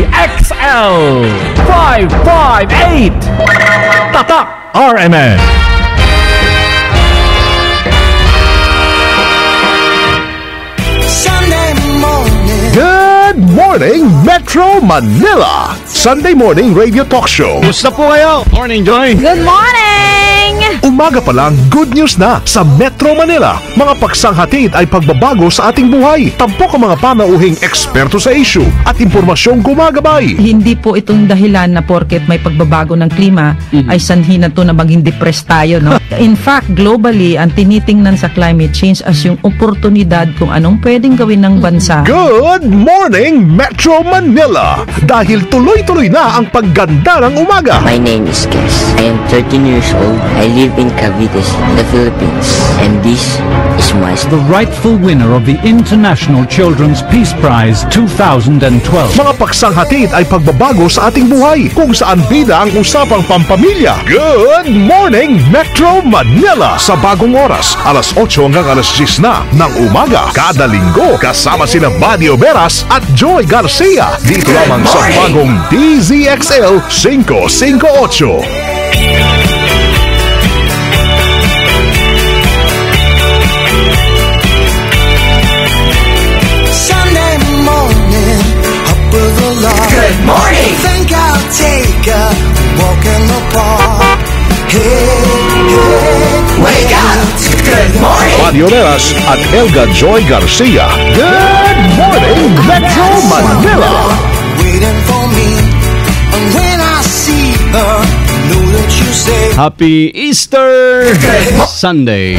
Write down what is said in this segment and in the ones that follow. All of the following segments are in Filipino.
DZXL 558 Tatak RMN. Good morning, Metro Manila! Sunday morning radio talk show. Kumusta po kayo? Morning, Joy! Good morning! Umaga pa lang, good news na sa Metro Manila. Mga pagsanghatid ay pagbabago sa ating buhay. Tampok ang mga panauhing eksperto sa issue at impormasyong gumagabay. Hindi po itong dahilan na porket may pagbabago ng klima ay sanhi na to na maging depressed tayo, no? In fact, globally, ang tinitingnan sa climate change as yung oportunidad kung anong pwedeng gawin ng bansa. Good morning, Metro Manila! Dahil tuloy-tuloy na ang pagganda ng umaga. My name is Kes. I am 13 years old. I live in Cavite, the Philippines. And this is my the rightful winner of the International Children's Peace Prize 2012. Mga pagsanghatid ay pagbabago sa ating buhay kung saan bida ang usapang pampamilya. Good morning, Metro Manila! Sa bagong oras, alas 8 hanggang alas 10 na ng umaga. Kada linggo, kasama sina Buddy Oberas at Joy Garcia. Dito lamang sa bagong DZXL 558. Good morning. Think I'll take a walk in the park. Hey, wake up. Good morning. Buddy Oberas at Elga Joy Garcia. Good morning, Metro Manila. Waiting for me. And when I see her, know that you say Happy Easter Sunday.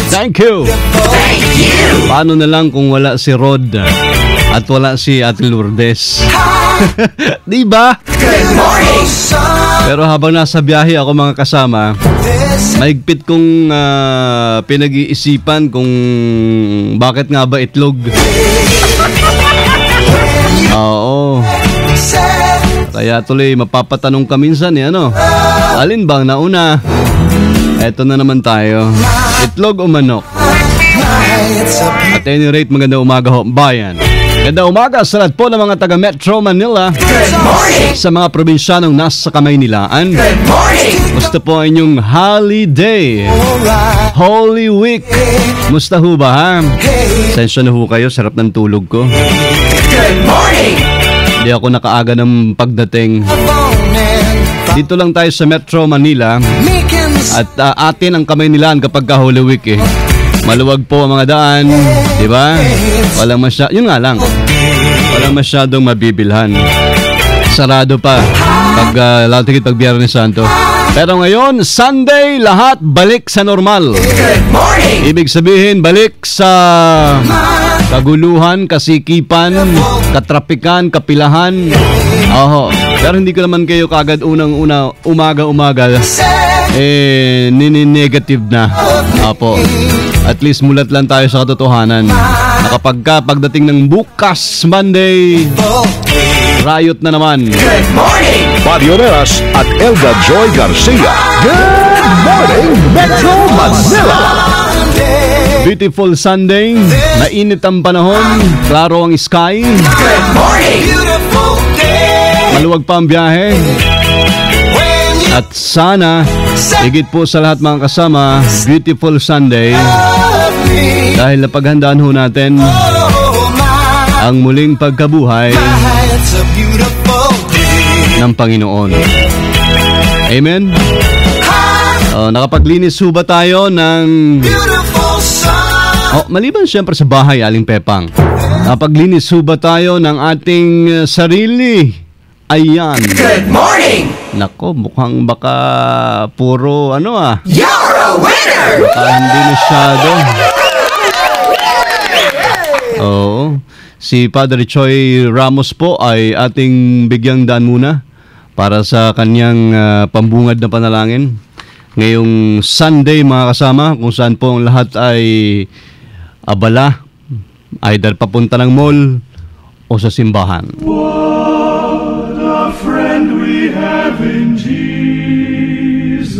Thank you. thank you. Paano na lang kung wala si Rod at wala si Ate Lourdes? Di ba? Good morning. Pero habang nasa biyahe ako mga kasama, mahigpit kong pinag-iisipan kung bakit nga ba itlog. Oo. Kaya tuloy mapapatanong ka minsan ano? Alin bang nauna? Eto na naman tayo. Itlog o manok? At any rate, maganda umaga ho, bayan. Maganda umaga sa lahat po ng mga taga Metro Manila. Sa mga probinsyanong nasa kamay nilaan. Musta po ang inyong holiday? Holy Week. Musta ho ba ha? Sensya na ho kayo, sarap ng tulog ko. Hindi ako nakaaga ng pagdating. Dito lang tayo sa Metro Manila. At atin ang kamay nilaan kapag ka Holy Week eh. Maluwag po ang mga daan, di ba? Yun nga lang. Walang masyadong mabibilhan. Sarado pa pag Biyernes Santo. Pero ngayon, Sunday, lahat balik sa normal. Ibig sabihin, balik sa kaguluhan, kasikipan, katrapikan, kapilahan. Oho. Pero hindi ko naman kayo kagad unang-una, umaga-umaga nini-negative na. Apo. At least mulat lang tayo sa katotohanan. Pagdating ng bukas, Monday, riot na naman. Good morning. Buddy Oberas at Elga Joy Garcia. Good morning, Metro Manila! Beautiful Sunday, mainit ang panahon, klaro ang sky. Good morning. Beautiful day. Maluwag pa ang biyahe. At sana, higit po sa lahat mga kasama, beautiful Sunday. Dahil napaghandaan ho natin ang muling pagkabuhay ng Panginoon. Amen? Nakapaglinis ho ba tayo ng... maliban siyempre sa bahay, Aling Pepang. Nakapaglinis ho ba tayo ng ating sarili? Ayan. Good morning. Nako, mukhang baka puro You're a winner. hindi masyado. Oo. Si Padre Choi Ramos po ay ating bigyang daan muna para sa kanyang pambungad na panalangin. Ngayong Sunday mga kasama, kung saan po ang lahat ay abala, either papunta ng mall o sa simbahan. Friend we have in Jesus.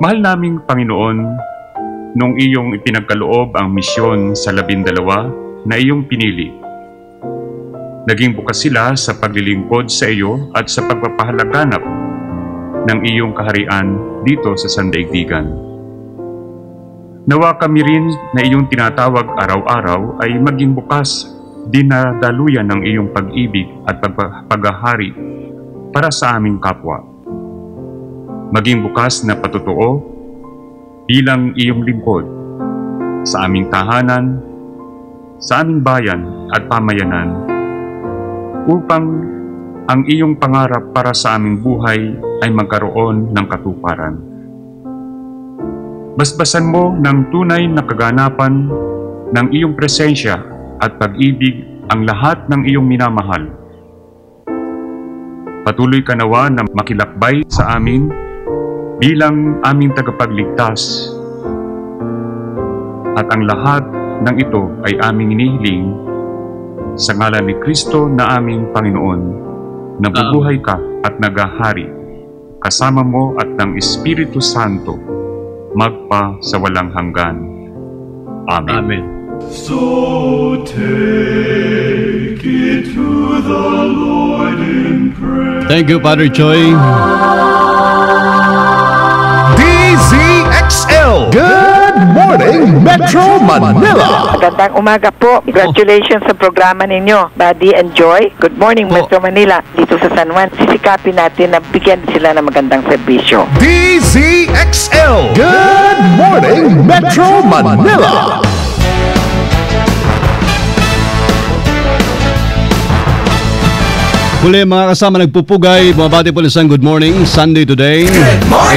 Mahal naming Panginoon, nung iyong ipinagkaloob ang misyon sa 12, na iyong pinili. Naging bukas sila sa paglilingkod sa iyo at sa pagpapahalaganap ng iyong kaharian dito sa sandaigdigan. Nawa kami rin na iyong tinatawag araw-araw ay maging bukas din na daluyan ng iyong pag-ibig at paghahari para sa aming kapwa. Maging bukas na patotoo bilang iyong lingkod sa aming tahanan, sa aming bayan at pamayanan, upang ang iyong pangarap para sa aming buhay ay magkaroon ng katuparan. Basbasan mo ng tunay na kaganapan ng iyong presensya at pag-ibig ang lahat ng iyong minamahal. Patuloy ka nawa na makilakbay sa amin bilang aming tagapagligtas, at ang lahat ng ito ay aming inihiling sa ngalan ni Kristo na aming Panginoon, na bubuhay ka at nagahari kasama mo at ng Espiritu Santo magpa sa walang hanggan. Amen. Amen. So take it to the Lord in prayer. Thank you, Padre Choi. DZXL. Good morning, Metro Manila. Magandang umaga po. Congratulations sa programa ninyo, Buddy and Joy. Good morning, Metro Manila. Dito sa San Juan, sisikapin natin na bigyan sila ng magandang serbisyo. DZXL. Good morning, Metro Manila. Muli mga kasama nagpupugay, bumabati po isang good morning, Sunday today.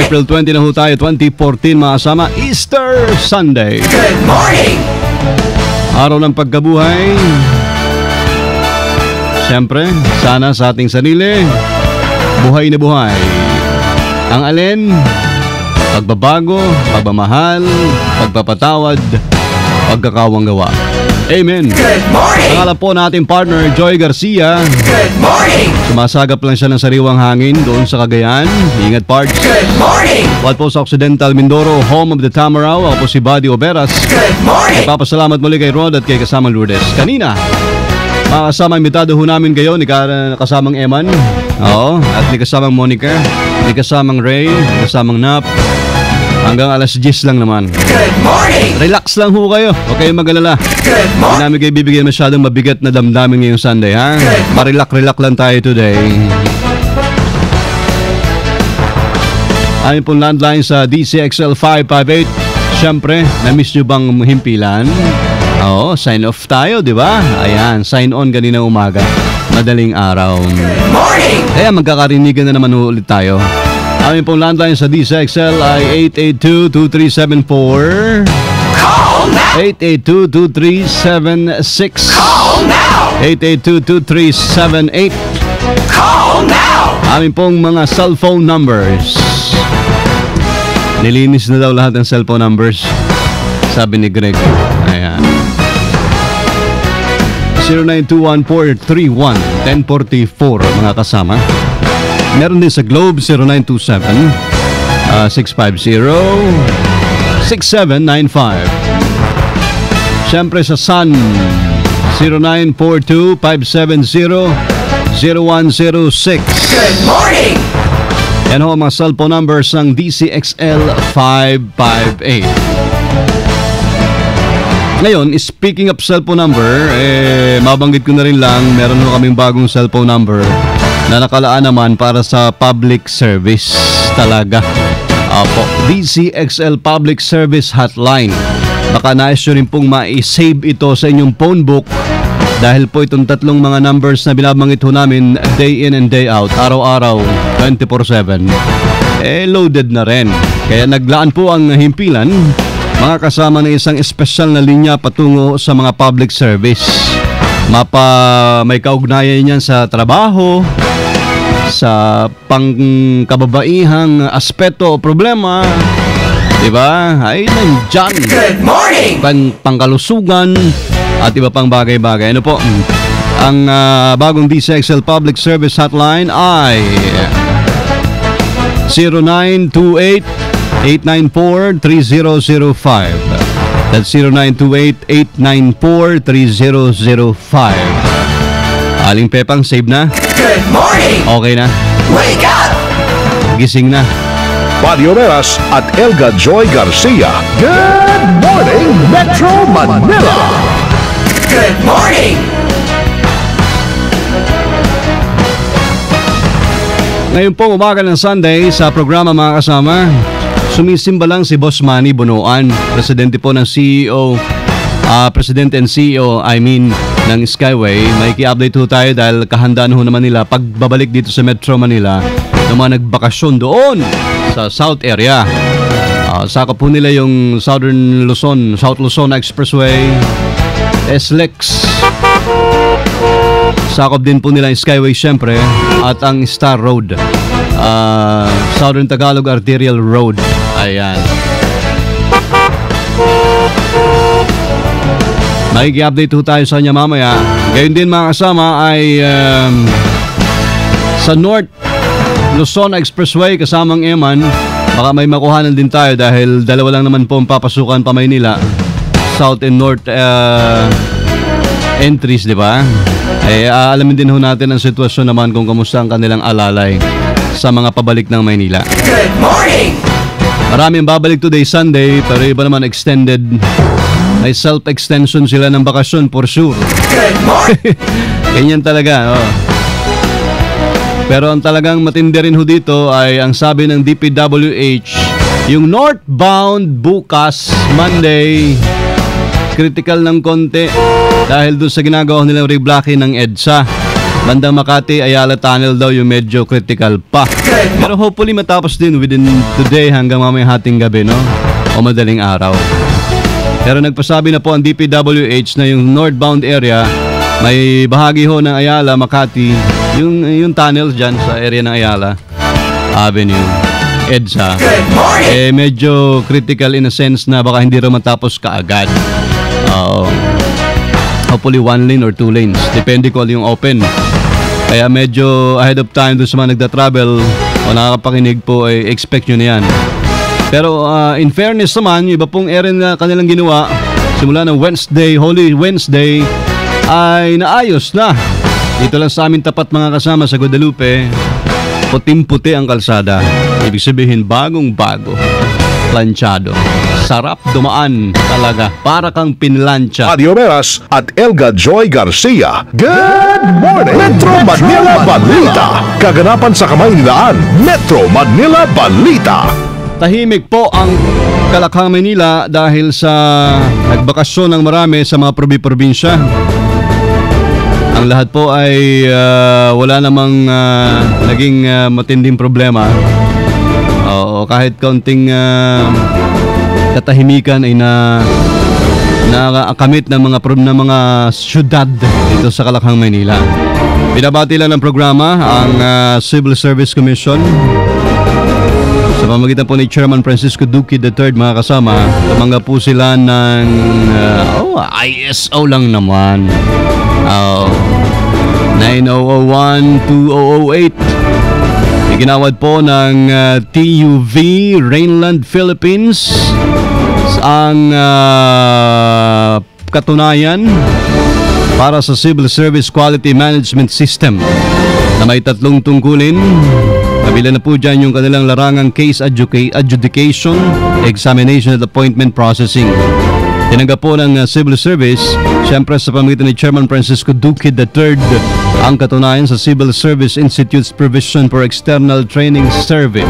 April 20 na ho tayo, 2014 mga kasama, Easter Sunday. Good morning! Araw ng pagkabuhay. Siyempre, sana sa ating sarili, buhay na buhay. Ang alin, pagbabago, pagmamahal, pagpapatawad, pagkakawang gawa. Amen. Good morning! Pangalan po nating partner, Joy Garcia. Good morning! Sumasagap lang siya ng sariwang hangin doon sa Cagayan. Ingat parts. Good morning! What po sa Occidental Mindoro, home of the Tamaraw. Ako po si Buddy Oberas. Good morning! Nagpapasalamat muli kay Rod at kay kasamang Lourdes. Kanina, mga kasama, imbitado ho namin kayo ni kasamang Eman. Oo, at ni kasamang Monica, ni kasamang Ray, ni kasamang Nap. Hanggang alas 10 lang naman. Good morning! Relax lang ho kayo. Huwag kayong mag-alala. Good Hindi morning! namin kayo bibigyan masyadong mabigat na damdamin ngayong Sunday, ha? Marilak-relax lang tayo today. Ayon pong landline sa DCXL 558. Siyempre, na-miss nyo bang himpilan? Oo, sign off tayo, di ba? Ayan, sign on kanina umaga. Madaling araw. Good morning! Kaya magkakarinigan na naman ulit tayo. Amin pong landline sa DCXL ay 882-2374. Call now! 882-2376. Call now! 882-2378. Call now! Amin pong mga cellphone numbers. Nilinis na daw lahat ng cellphone numbers, sabi ni Greg. Ayan. 0921-431-1044 mga kasama. Meron din sa Globe 0927-650-6795. Siyempre sa Sun 0942-570-0106. Good morning! Yan ho ang mga cellphone numbers ng DCXL 558. Ngayon, speaking of cellphone number, mabanggit ko na rin lang, meron ho kaming bagong cellphone number na nakalaan naman para sa public service talaga. Apo, DCXL Public Service Hotline. Baka nais nyo rin pong ma-save ito sa inyong phone book dahil po itong tatlong mga numbers na binabanggit ho namin day in and day out, araw-araw, 24/7, loaded na rin. Kaya naglaan po ang himpilan, mga kasama ng isang espesyal na linya patungo sa mga public service. May kaugnayan yan sa trabaho, sa pangkababaihang aspeto o problema, diba? Ay, nandyan. Good morning! Pangkalusugan at iba pang bagay-bagay. Ano po? Ang bagong DCXL Public Service Hotline ay 0928-894-3005. That's 0928-894-3005. Aling Pepang, save na? Good morning! Okay na? Wake up! Gising na. Mario Veras at Elga Joy Garcia. Good morning, Metro Manila! Good morning! Ngayon po umaga ng Sunday sa programa mga kasama, sumisimba lang si Boss Manny Bunuan, presidente po ng President and CEO, ng Skyway. May ki-update ho tayo dahil kahandaan ho naman nila pagbabalik dito sa Metro Manila ng mga nagbakasyon doon sa South area. Sakop po nila yung South Luzon Expressway, SLEX. Sakop din po nila yung Skyway syempre at ang Star Road, Southern Tagalog Arterial Road. Ayan. Makiki-update po tayo sa kanya mamaya. Gayon din mga kasama ay sa North Luzon Expressway kasamang Eman, baka may makuhanan din tayo dahil dalawa lang naman po ang papasukan pa Maynila, South and North entries, di ba? Alamin din ho natin ang sitwasyon naman kung kamusta ang kanilang alalay sa mga pabalik ng Maynila. Good morning! Maraming babalik today Sunday, pero iba naman extended. May self-extension sila ng bakasyon for sure. Good morning! Ganyan talaga, oh. Pero ang talagang matindi rin ho dito ay ang sabi ng DPWH, yung northbound bukas, Monday, critical ng konti dahil doon sa ginagawa nilang reblocking ng EDSA. Bandang Makati, Ayala Tunnel daw yung medyo critical pa. Pero hopefully matapos din within today hanggang mamayang hating gabi, no? O madaling araw. Pero nagpasabi na po ang DPWH na yung northbound area, may bahagi ho ng Ayala, Makati, yung tunnels dyan sa area ng Ayala Avenue, EDSA, medyo critical in a sense na baka hindi rin matapos kaagad. Hopefully 1 lane or 2 lanes. Depende kung yung open. Kaya medyo ahead of time doon sa mga nagda-travel o nakakapakinig po, expect nyo na yan. Pero in fairness naman, yung iba pong area na kanilang ginawa simula ng Wednesday, Holy Wednesday, ay naayos na. Dito lang sa amin tapat mga kasama sa Guadalupe, puting-puti ang kalsada. Ibig sabihin bagong-bago, planchado. Sarap dumaan talaga, para kang pinlansya. Mario Veras at Elga Joy Garcia. Good morning, Metro Manila Balita. Kaganapan sa Kamaynilaan, Metro Manila Balita. Tahimik po ang Kalakhang, Maynila dahil sa nagbakasyon ng marami sa mga probinsya. Ang lahat po ay wala namang naging matinding problema. Kahit kaunting katahimikan ay nakakamit ng mga syudad dito sa Kalakhang, Maynila. Binabati lang ng programa ang Civil Service Commission sa pamamagitan po ni Chairman Francisco Duque III, mga kasama. Tumanggap po sila ng ISO lang naman, 9001-2008. Iginawad po ng TUV Rainland Philippines ang katunayan para sa Civil Service Quality Management System na may 3 tungkulin. Kabila na po dyan yung kanilang larangang case adjudication, examination at appointment processing. Tinanggap po ng Civil Service, siyempre sa pamamagitan ni Chairman Francisco Duque III, ang katunayan sa Civil Service Institute's Provision for External Training Service.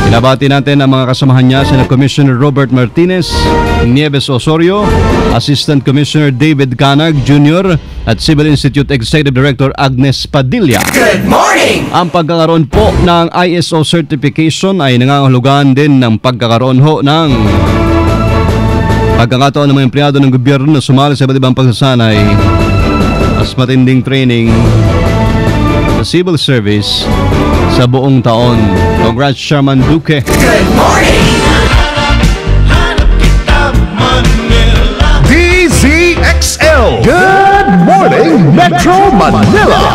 Pinabati natin ang mga kasamahan niya, sina Commissioner Robert Martinez Nieves Osorio, Assistant Commissioner David Canag Jr. at Civil Institute Executive Director Agnes Padilla. Good morning! Ang pagkakaroon po ng ISO certification ay nangangahulugan din ng pagkakaroon ho ng pagkakataon ng mga empleyado ng gobyerno na sumali sa iba't ibang pagsasanay, mas matinding training sa civil service sa buong taon. Congrats, Chairman Duque. Good morning! DZXL. Good morning, Metro Manila.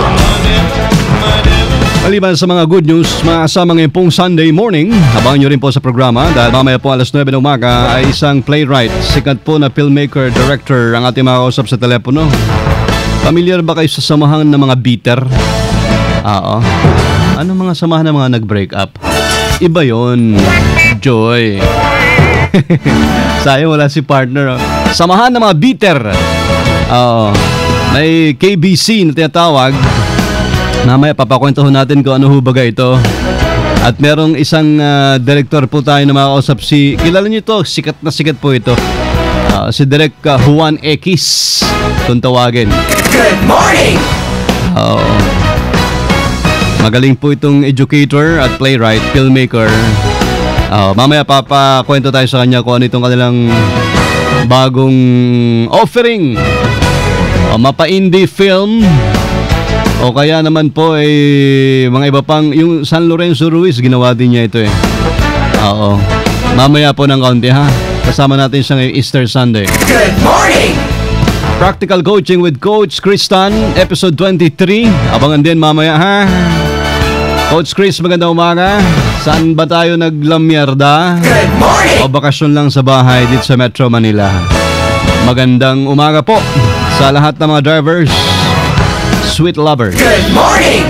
Maliban sa mga good news, maasama ngayon pong Sunday morning. Abangan nyo rin po sa programa dahil mamaya po alas 9 ng umaga ay isang playwright, sikat po na filmmaker, director ang ating makausap sa telepono. Familiar ba kayo sa samahan ng mga bitter? Oo. Ano mga samahan ng mga nag-break up? Iba yon, Joy. Sayang wala si partner. Samahan ng mga bitter. Oo. May KBC na tinatawag. Mamaya papakwentuhan natin kung ano hubaga ito. At merong isang director po tayo na makakausap. Kilala niyo ito, sikat na sikat po ito. Si Direk Juan X kung tawagin. Good morning! Magaling po itong educator at playwright, filmmaker. Mamaya papakwento tayo sa kanya kung ano itong kanilang bagong offering. Mapa-indie film. O kaya naman po ay mga iba pang, yung San Lorenzo Ruiz, ginawa din niya ito eh. Oo. Mamaya po ng kaunti ha. Kasama natin siya ngayong Easter Sunday. Good morning! Practical Coaching with Coach Kristan, episode 23. Abangan din mamaya ha. Coach Chris, magandang umaga. Saan ba tayo naglamyerda? Good morning! O bakasyon lang sa bahay dito sa Metro Manila? Magandang umaga po sa lahat ng mga drivers. Sweet lovers. Good morning!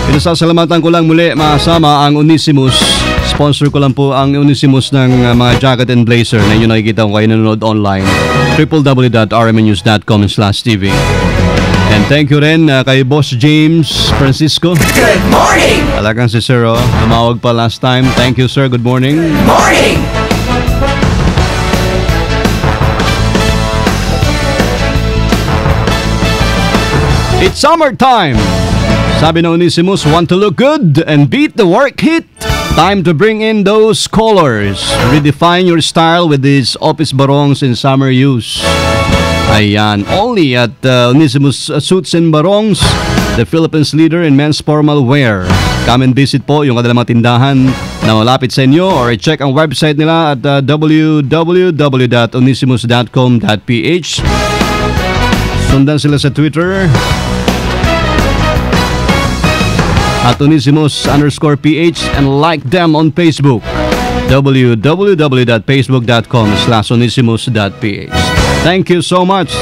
Pinasasalamatan ko lang muli makasama ang Onesimus. Sponsor ko lang po ang Onesimus ng mga jacket and blazer na inyo nakikita kung kayo nanonood online. www.rmnews.com/tv. And thank you rin kay Boss James Francisco. Good morning! Talagang si Sir, namawag pa last time. Thank you, sir. Good morning. Good morning! It's summertime. Sabi ng Onesimus, want to look good and beat the work heat? Time to bring in those colors. Redefine your style with these office barongs in summer use. Ayan, only at Onesimus Suits and Barongs, the Philippines leader in men's formal wear. Come and visit po yung kanilang mga tindahan na malapit sa inyo or i-check ang website nila at www.onesimus.com.ph. Sundan sila sa Twitter at Onesimus_PH and like them on Facebook. www.facebook.com/onesimus.ph. Thank you so much.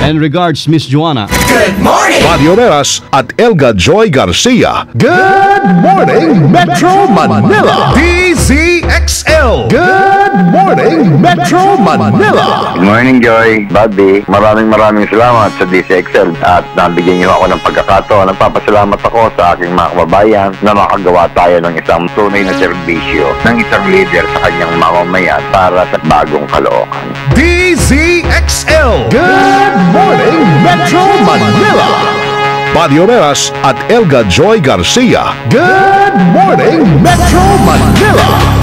And regards, Miss Joanna. Good morning! Radio Neras at Elga Joy Garcia. Good morning, Metro Manila. DZXL. Good morning, Metro Manila. Good morning, Joy. Bobby, maraming salamat sa DZXL at nabigyan niyo ako ng pagkakataon. Nagpapasalamat ako sa aking mga kababayan na makagawa tayo ng isang tunay na serbisyo ng isang leader sa kanyang mamamayan para sa bagong kalookan. DZXL. Good morning, Metro Manila. Radio Neras at Elga Joy Garcia. Good morning, Metro Manila.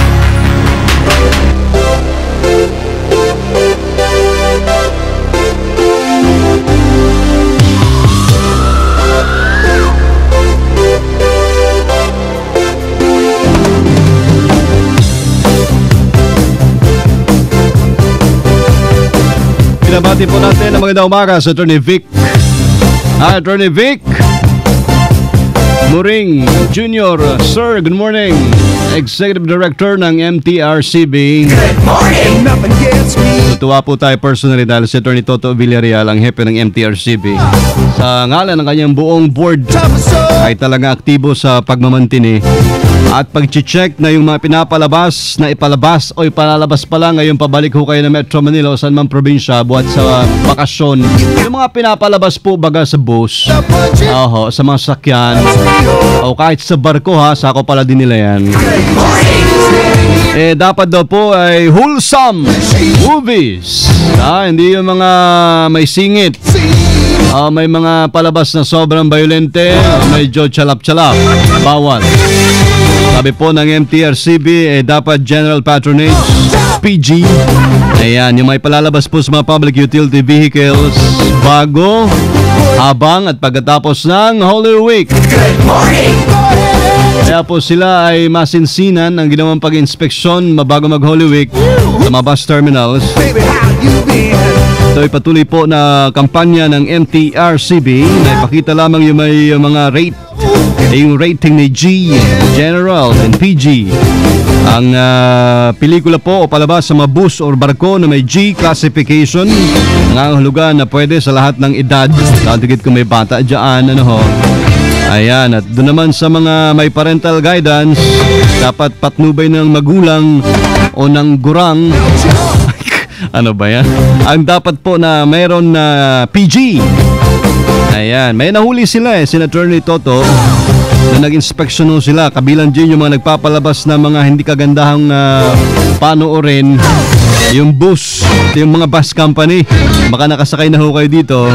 Pinabati po natin ang magandang umaga sa Attorney Vic. Attorney Vic Muring Jr. Sir, good morning. Executive Director ng MTRCB. Good morning! Nothing gets me. Tutuwa po tayo personally dahil si Attorney Toto Villarreal ang hepe ng MTRCB. Sa ngalan ng kanyang buong board ay talaga aktibo sa pagmamantini at pag-check na yung mga pinapalabas na ipalabas o ipalalabas pa lang ngayon pabalik ho kayo ng Metro Manila o saan man probinsya buhat sa bakasyon. Yung mga pinapalabas po baga sa bus, sa mga sakyan o kahit sa barko ha, sako pala din nila yan. Dapat daw po ay wholesome movies. Hindi yung mga may singit. May mga palabas na sobrang violente, medyo chalap-chalap. Bawal. Sabi po ng MTRCB, dapat general patronage, PG. Ayan, yung may palalabas po sa mga public utility vehicles bago, habang at pagkatapos ng Holy Week. Good morning! Kaya po sila ay masinsinan ang ginawang pag-inspeksyon bago mag-Holy Week sa mga bus terminals. Ito ay patuloy po na kampanya ng MTRCB na ipakita lamang yung may mga yung rating ni G, General, and PG. Ang pelikula po o palabas sa mga bus o barko na may G classification, nangangahulugan na pwede sa lahat ng edad. Tatigit kung may bata dyan, Ayan, at doon naman sa mga may parental guidance, dapat patnubay ng magulang o ng gurang. Ano ba yan? Ang dapat po na mayroon na PG. Ayan, may nahuli sila sina Attorney Toto na nag-inspeksyon sila. Kabilang din yung mga nagpapalabas na mga hindi kagandahang panoorin. Yung bus, yung mga bus company. Baka nakasakay na ho kayo dito.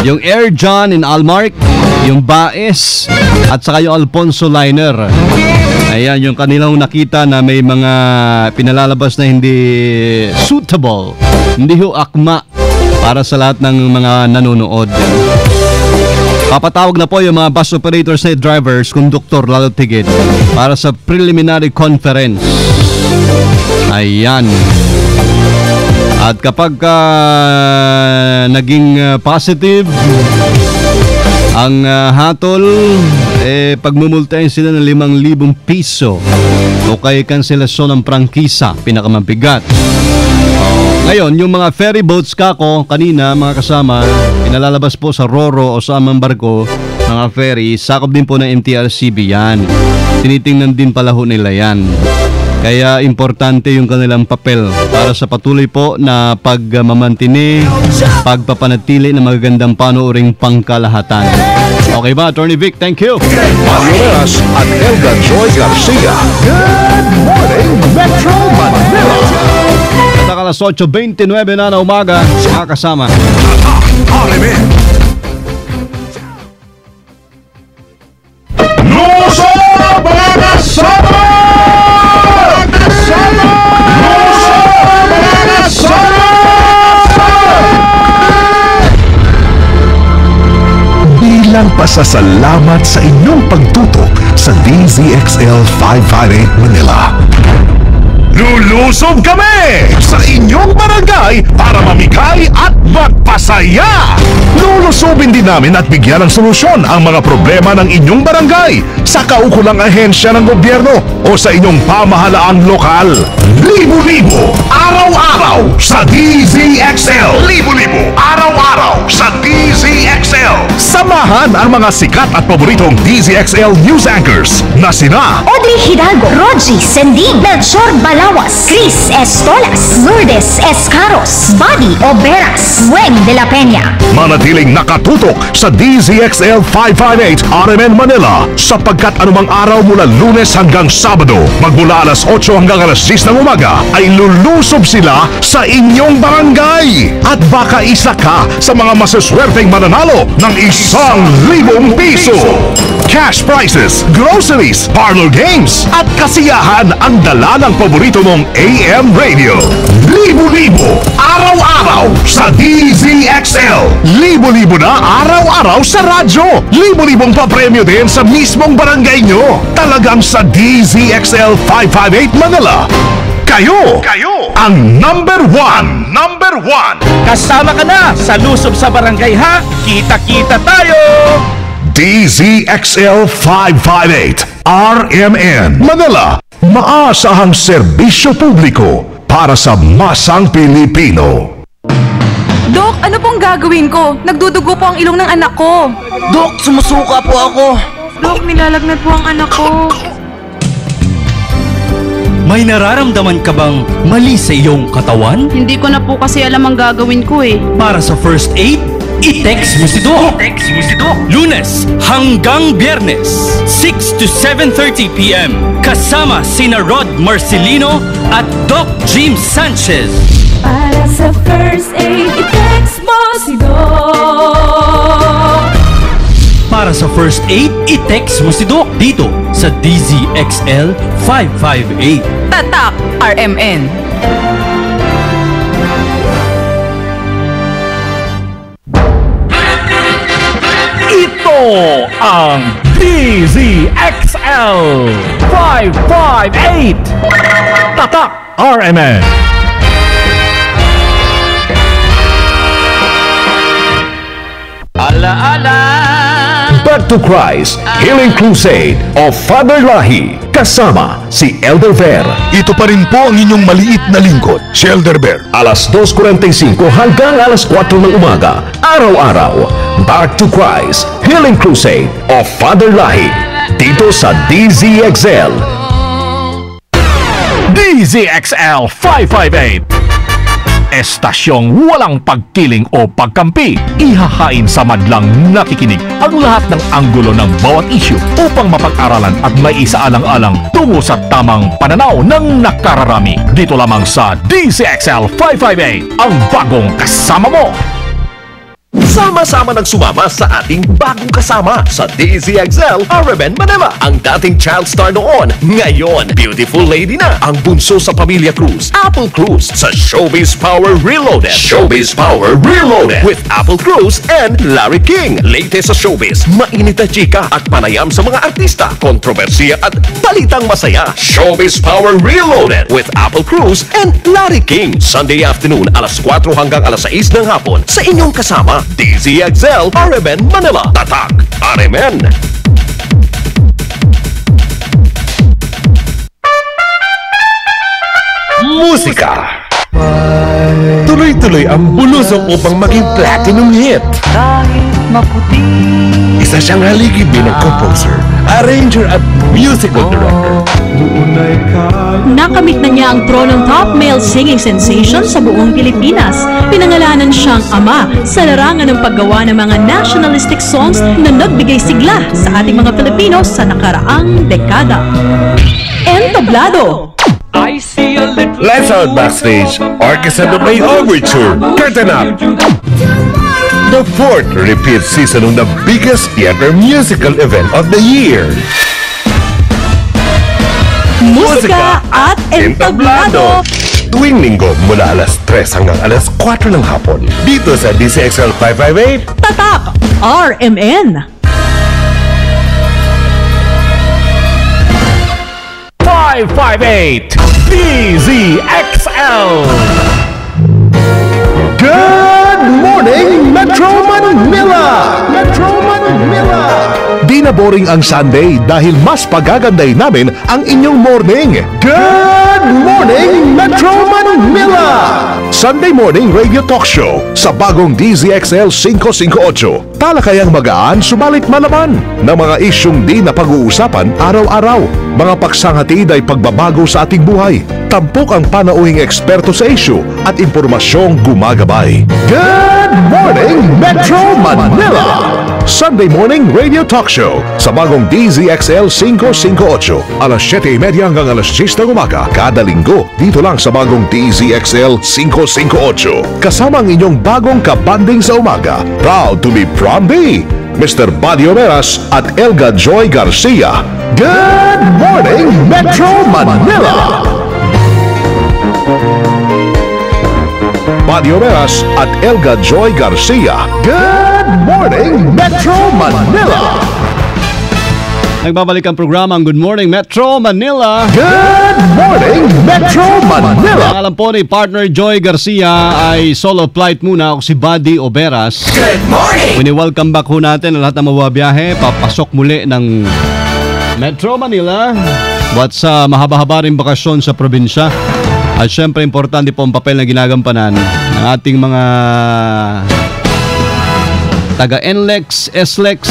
Yung Air John in Almark, yung Baes, at saka yung Alfonso Liner. Ayan, yung kanilang nakita na may mga pinalalabas na hindi suitable, hindi ho akma para sa lahat ng mga nanonood. Papatawag na po yung mga bus operators na drivers, konduktor, lalo tigit para sa preliminary conference. Ayan. At kapag naging positive ang hatol, pagmumultahin sila ng 5,000 piso o kaya kanselasyon ng prangkisa, pinakamabigat. Ngayon, yung mga ferry boats kanina, mga kasama, pinalalabas po sa Roro o sa amang barko, mga ferry, sakop din po ng MTRCB yan. Tinitingnan din pala ho nila yan. Kaya importante yung kanilang papel para sa patuloy po na pagmamantini, pagpapanatili ng magagandang panuuring pangkalahatan. Okay ba, Attorney Vic? Thank you. Manuelas at Elga Joy Garcia. Good morning, Metro Manila. At alas 8:29 na umaga, kasama. Luso mga sama! Bilang pasasalamat sa inyong pagtutok sa DZXL 558 Manila, lulusob kami sa inyong barangay para mamigay at magpasaya. Lulusobin din namin at bigyan ng solusyon ang mga problema ng inyong barangay sa kaukulang ahensya ng gobyerno o sa inyong pamahalaang lokal. Libo-libo, araw-araw sa DZXL. Libo-libo, araw-araw sa DZXL. Samahan ang mga sikat at paboritong DZXL news anchors na sina Audrey Hidalgo, Rogie Sending, Melchor Balawas, Chris Estolas, Lourdes Escaros, Buddy Oberas, Weng de la Peña. Manatiling nakatutok sa DZXL 558 RMN Manila sapagkat anumang araw mula Lunes hanggang Sabado, magmula alas 8 hanggang alas 10 ng umaga, ay lulusob sila sa inyong barangay. At baka isa ka sa mga masaswerteng mananalo ng 1,000 piso. Cash prizes, groceries, parlor games, at kasiyahan ang dala ng paborito mong AM radio. Libo-libo, araw-araw sa DZXL. Libo-libo na araw-araw sa radyo. Libo-libong papremyo din sa mismong barangay nyo. Talagang sa DZXL 558 Manila, Kayo ang number one. Kasama ka na sa lusob sa barangay, ha? Kita-kita tayo! DZXL 558 RMN Manila, maasahang serbisyo publiko para sa masang Pilipino. Dok, ano pong gagawin ko? Nagdudugo po ang ilong ng anak ko. Dok, sumusuka po ako. Dok, nilalagnat po ang anak ko. May nararamdaman ka bang mali sa iyong katawan? Hindi ko na po kasi alam ang gagawin ko eh. Para sa first aid, i-text mo si Doc. Lunes hanggang Biyernes, 6 to 7:30 p.m. Kasama sina Rod Marcelino at Doc Jim Sanchez. Para sa first aid, i-text mo si Doc. Para sa first aid, i-text mo si Doc dito sa DZXL 558. Tatak RMN. Ito ang DZXL DZXL 558. Tatak RMN. Ala-ala. Back to Christ, Healing Crusade of Father Lahi. Kasama si Elder Ver. Ito pa rin po ang inyong maliit na lingkod, si Elder Ver. Alas 2:45 hanggang alas 4 ng umaga. Araw-araw. Back to Christ, Healing Crusade of Father Lahi. Dito sa DZXL. DZXL 558. Estasyong walang pagkiling o pagkampi. Ihahain sa madlang nakikinig ang lahat ng anggulo ng bawat issue upang mapag-aralan at maisaalang-alang tungo sa tamang pananaw ng nakararami. Dito lamang sa DZXL 558, ang bagong kasama mo. Sama-sama nagsumama sa ating bagong kasama sa DZXL RMN Manila. Ang dating child star noon, ngayon beautiful lady na. Ang bunso sa pamilya Cruz, Apple Cruz, sa Showbiz Power Reloaded. Showbiz Power Reloaded with Apple Cruz and Larry King. Latest sa showbiz, mainit na chika at panayam sa mga artista, kontrobersiya at balitang masaya. Showbiz Power Reloaded with Apple Cruz and Larry King. Sunday afternoon, alas 4 hanggang alas 6 ng hapon sa inyong kasama, DZXL RMN Manila. Tatak RMN. Musika. Tuloy-tuloy ang bulusok upang maging platinum hit. Isa siyang haligi bilang composer, arranger at musical director. Nakamit na niya ang tronong top male singing sensation sa buong Pilipinas. Pinangalanan siyang ama sa larangan ng paggawa ng mga nationalistic songs na nagbigay sigla sa ating mga Pilipino sa nakaraang dekada. Entablado. Let's out backstage. Orchestra de May Overture. Curtain up. The fourth repeat season of the biggest ever musical event of the year. Musika at Entablado. Tuwing linggo mula alas 3 hanggang alas 4 ng hapon. Dito sa DZXL 558. Tatak RMN. 558 DZXL. Good morning, Metro Manila! Metro Manila! Di na boring ang Sunday dahil mas pagaganday namin ang inyong morning. Good morning, Metro Manila! Sunday morning radio talk show sa bagong DZXL 558. Talakayang magaan subalit malaman na mga isyong di na pag-uusapan araw-araw. Mga paksanghatid ay pagbabago sa ating buhay. Tampok ang panauhing eksperto sa issue at impormasyong gumagabay. Good morning, Metro Manila! Sunday morning radio talk show sa bagong DZXL 558. Alas 7:30 hanggang alas 10 ng umaga kada linggo dito lang sa bagong DZXL 558. Kasama ang inyong bagong kabanding sa umaga. Proud to be Prom B, Mr. Buddy Omeras at Elga Joy Garcia. Good morning, Metro Manila! Buddy Omeras at Elga Joy Garcia. Good morning, Metro Manila! Nagbabalik ang programa ang Good Morning Metro Manila. Good morning, Metro Manila! Alam po ni partner Joy Garcia ay solo flight muna. Ako si Buddy Oberas. Good morning! Wini-welcome back ho natin ang lahat ng mawabiyahe. Papasok muli ng Metro Manila. Buat sa mahaba-haba rin bakasyon sa probinsya. At syempre importante po ang papel na ginagampanan ng ating mga taga-NLEX, SLEX,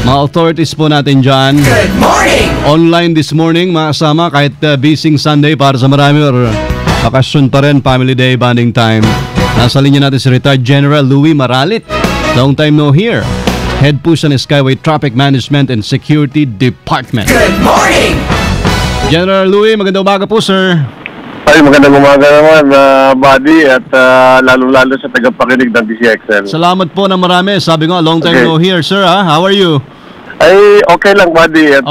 mga authorities po natin dyan. Good morning! Online this morning, mga kasama, kahit busy Sunday para sa marami or bakasyon pa rin, family day, bonding time. Nasa linya natin si retired General Louie Maralit. Long time no here. Head po siya ng Skyway Traffic Management and Security Department. Good morning! General Louie, magandang umaga po, sir. Ay, magandang umaga naman, Buddy, at lalo-lalo sa tagapakinig ng DZXL. Salamat po na marami. Sabi ko, long time no here, sir. Ha? How are you? Ay, okay lang, Buddy. At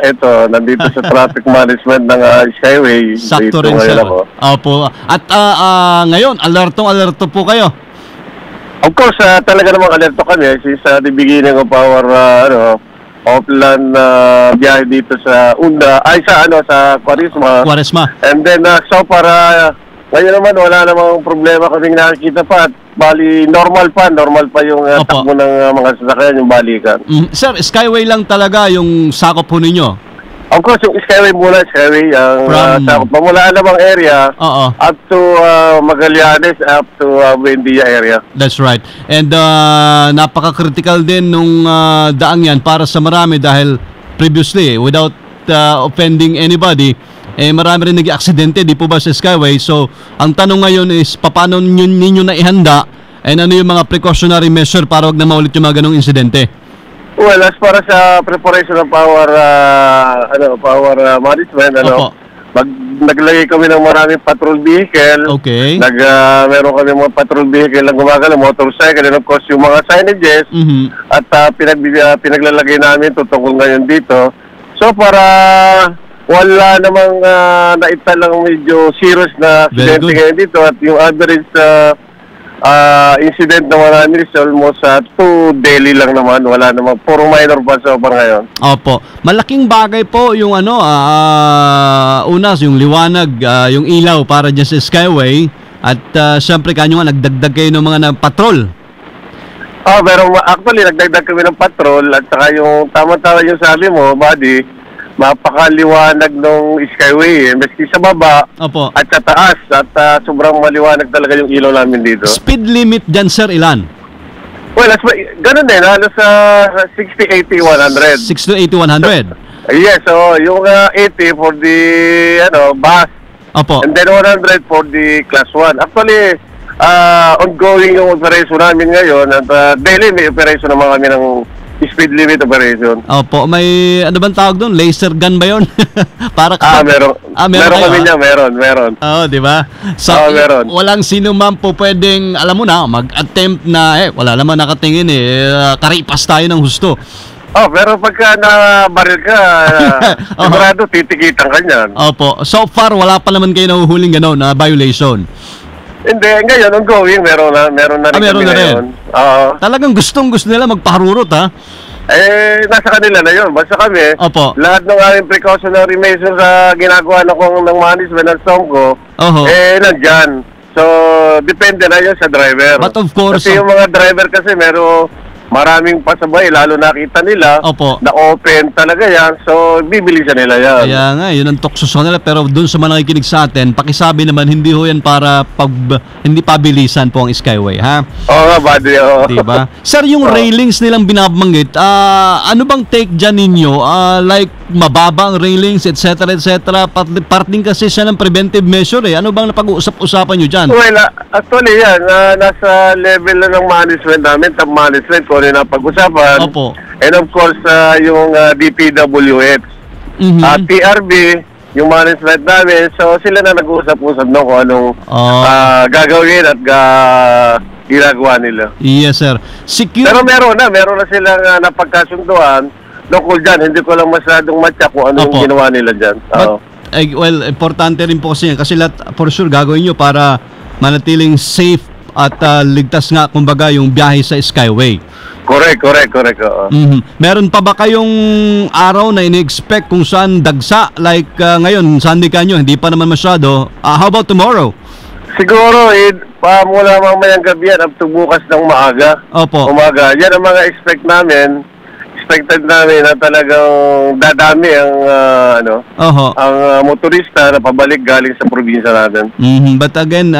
ito, nandito sa traffic management ng Skyway. Sakto rin, sir. Opo. At ngayon, alerto po kayo. Of course, talaga namang alerto kami since the beginning of our Oplan biyahe dito sa sa Quaresma. And then so para ngayon naman wala namang problema kaming nakikita pa at bali normal pa yung takbo ng mga sasakyan, yung balikan. Sir, Skyway lang talaga yung sakop po ninyo? Of course, yung Skyway ang sakop pamula Alabang area up to Magallanes, up to Buendia area. That's right. And napaka-critical din nung daang yan para sa marami dahil previously, without offending anybody, marami rin nag-aksidente, di po ba sa Skyway? So, ang tanong ngayon is, paano ninyo na ihanda and ano yung mga precautionary measure para wag na maulit yung mga ganong insidente? Well, as para sa preparation ng power management, naglagay kami ng maraming patrol vehicle. Okay. Meron kami mga patrol vehicle na gumagalaw, motorcycle, and of course yung mga signages. At pinaglalagay namin tutungkol ngayon dito. So para wala namang naitalang medyo serious na aksidente ngayon dito at yung average incident na wala nila almost 2 daily lang naman, wala namang puro minor pa so far ngayon. Opo. Malaking bagay po yung unas yung liwanag, yung ilaw para dyan sa Skyway at syempre kanyo nga nagdagdag kayo ng mga patrol. Pero actually nagdagdag kami ng patrol at saka yung tama-tama yung sabi mo, buddy, mapakaliwanag ng Skyway maski sa baba at sa taas at sobrang maliwanag talaga yung ilaw namin dito. Speed limit dyan, sir, ilan? Well, ganun din, halos sa 60, 80, 100. 60 to 80, 100? Yes, so yung 80 for the bus. And then 100 for the class 1. Actually, ongoing yung operation namin ngayon at daily may operation naman kami ng speed limit operation. May ano bang tawag doon? Laser gun ba yun? Para meron kami niya, meron. Di ba? So, meron. Walang sino man po pwedeng, alam mo na, mag-attempt na, wala naman nakatingin karipas tayo ng husto. Pero pagka nabaril ka, sigurado titikitan ka niyan. So far, wala pa naman kayo nahuhuling gano'n na violation. Hindi, ngayon, ongoing, meron na rin kami ngayon. Talagang gustong-gusto nila magpaharurot, ha? Nasa kanila na yun. Basta kami, lahat ng aming precautionary measures na ginagawa ng management ng SOMCO, nandyan. So, depende na yun sa driver. But of course, kasi yung mga driver kasi maraming pasabay, lalo nakita nila na open talaga yan, so bibilisan nila yan. Kaya nga, yun ang tukso nila. Pero doon sa mga nakikinig sa atin, pakisabi naman, hindi ho yan para hindi pabilisan po ang Skyway, ha? Oo nga, buddy. Diba? Sir, yung railings nilang binabanggit, ano bang take dyan ninyo? Like, mababa ang railings, etc. Parting kasi siya ng preventive measure, Ano bang napag-uusap-usapan nyo dyan? Well, actually yan, nasa level na ng management namin, top management, kung ano na pag-usapan. And of course, yung DPWH, TRB, yung management namin, so sila na nag-uusap-usap kung anong gagawin at ginagawa nila. Yes, sir. Pero meron na silang napagkasunduan local dyan. Hindi ko lang masyadong matya kung ano yung ginawa nila dyan. Well, importante rin po kasi yan. Kasi lahat, for sure, gagawin nyo para manatiling safe at ligtas nga, kumbaga, yung biyahe sa Skyway. Correct. Meron pa ba kayong araw na ini-expect kung saan dagsa? Like ngayon, Sunday kanyo, hindi pa naman masyado. How about tomorrow? Siguro, mula mamayang gabi yan up to bukas ng maaga. Umaga. Yan ang mga expected namin na talagang dadami ang motorista na pabalik galing sa probinsya natin. But again,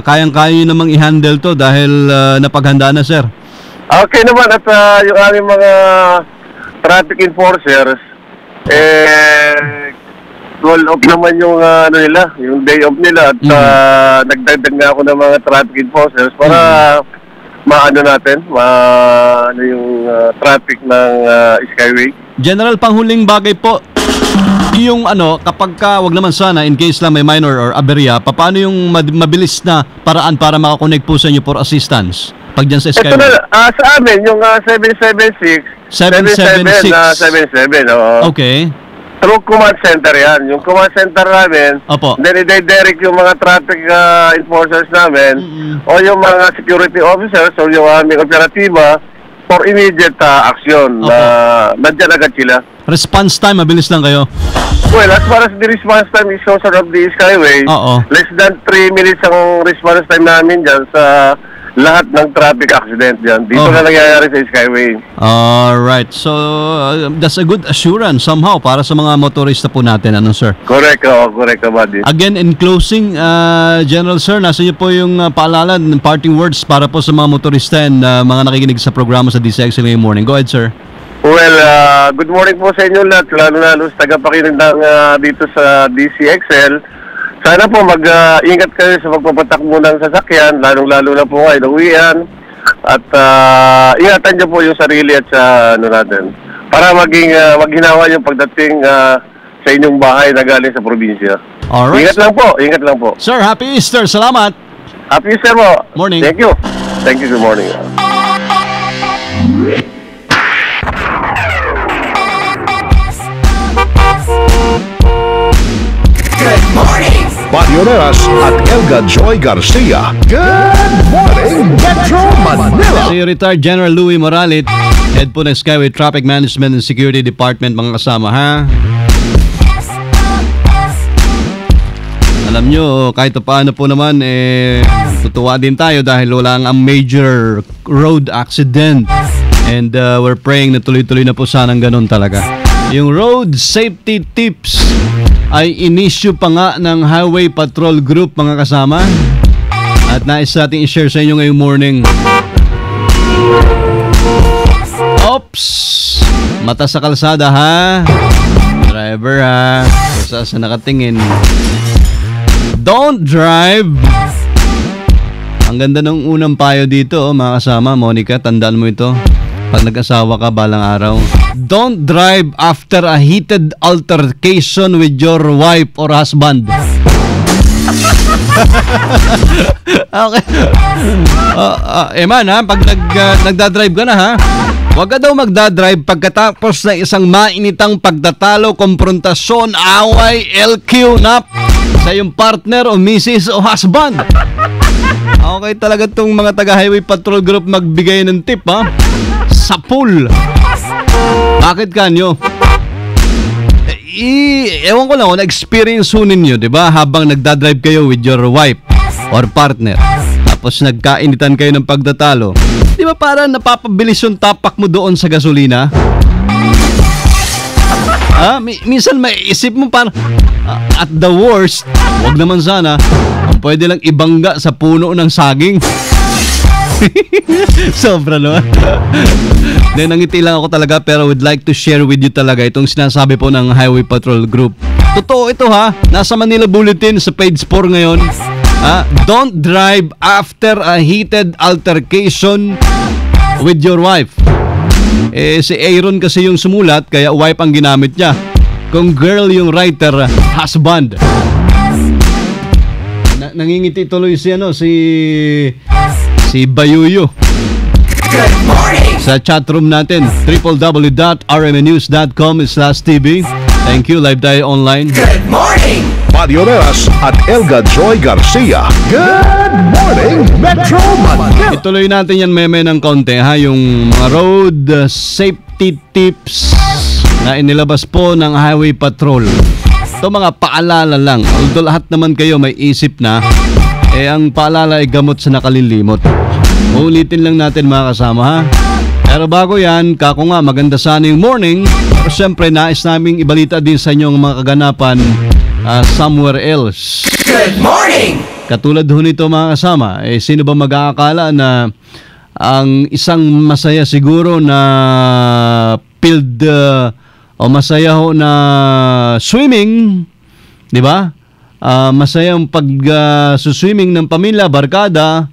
kayang-kaya namang i-handle to dahil napaghanda na, sir. Okay naman at yung aming mga traffic enforcers call off naman yung yung day off nila at nagdagdag nga ako ng mga traffic enforcers para yung traffic ng Skyway. General, panghuling bagay po, yung kapag wag naman sana, in case lang may minor or aberya, paano yung mabilis na paraan para makakonect po sa inyo for assistance? Pag dyan sa Skyway. Ito na, sa amin, yung 776. 777. Okay. Through command center yan. Yung command center namin, then i-direct yung mga traffic enforcers namin o yung mga security officers o yung aming operatiba for immediate action. Nandyan agad sila. Response time, mabilis lang kayo. Well, as far as the response time is concerned of the Skyway, less than 3 minutes ang response time namin dyan sa lahat ng traffic accident dyan. Dito na nangyayari sa Skyway. Alright. So, that's a good assurance somehow para sa mga motorista po natin. Ano, sir? Correct, correct, buddy. Again, in closing, General Sir, nasa iyo po yung paalala ng parting words para po sa mga motorista and mga nakikinig sa programa sa DCXL ngayong morning. Go ahead, sir. Well, good morning po sa inyo lahat, lalo sa tagapakinig dito sa DCXL. Sana po mag-ingat kayo sa pagpapatakbo ng sasakyan, lalong-lalo na po kayo uwian. At ingatan niyo po yung sarili at sa natin. Para maghinawa yung pagdating sa inyong bahay na galing sa probinsya. Alright. Ingat lang po. Sir, Happy Easter. Salamat. Happy Easter po. Morning. Thank you. Good morning. Good morning! Pioneras at Elga Joy Garcia. Good morning, Metro Manila! Si retired General Louie Moralit, head po ng Skyway Traffic Management and Security Department, mga kasama, ha? Alam nyo, kahit paano po naman, tutuwa din tayo dahil wala ang major road accident. And we're praying na tuloy-tuloy na po sanang ganun talaga. Yung road safety tips ay inisyu pa nga ng Highway Patrol Group, mga kasama. At nais natin i-share sa inyo ngayong morning. Oops! Mata sa kalsada, ha? Driver, ha? Sa nakatingin. Don't drive! Ang ganda ng unang payo dito, mga kasama. Monica, tandaan mo ito. Pag nag-asawa ka balang araw, don't drive after a heated altercation with your wife or husband. Okay. Man, ha, pag nagdadrive ka na, ha, huwag ka daw magdadrive pagkatapos ng isang mainitang pagtatalo, komprontasyon, away, LQ, nap sa iyong partner o misis o husband. Okay talaga itong mga taga-Highway Patrol Group magbigay ng tip, ha? Sa pool. Bakit kanyo? Ewan ko lang, na-experience ho ninyo, di ba? Habang nagdadrive kayo with your wife or partner, tapos nagkainitan kayo ng pagtatalo, di ba parang napapabilis yung tapak mo doon sa gasolina? Minsan maiisip mo parang, at the worst, wag naman sana, pwede lang ibangga sa puno ng saging. Sobra, no? Then nangiti lang ako talaga, pero would like to share with you talaga itong sinasabi po ng Highway Patrol Group. Totoo ito, ha? Nasa Manila Bulletin sa page 4 ngayon. Don't drive after a heated altercation with your wife. Si Aaron kasi yung sumulat, kaya wife ang ginamit niya. Kung girl yung writer, husband. Nangingiti tuloy si Bayuyo. Good morning! Sa chatroom natin, www.rmnews.com/tv. Thank you, live tayo online. Good morning! Pioneras at Elga Joy Garcia. Good morning, Metro Manila! Ituloy natin yan meme ng konti, ha, yung mga road safety tips na inilabas po ng Highway Patrol. Ito mga paalala lang. Although lahat naman kayo may isip na, ang paalala ay gamot sa nakalilimot. Ulitin lang natin, mga kasama, ha? Pero bago yan, kako nga, maganda sana yung morning. Pero syempre, nais naming ibalita din sa inyo ang mga kaganapan somewhere else. Good morning! Katulad ho nito, mga kasama, sino ba mag-aakala na ang isang masaya siguro na field o masaya ho na swimming, di ba? Masayang pag-swimming ng pamilya, barkada,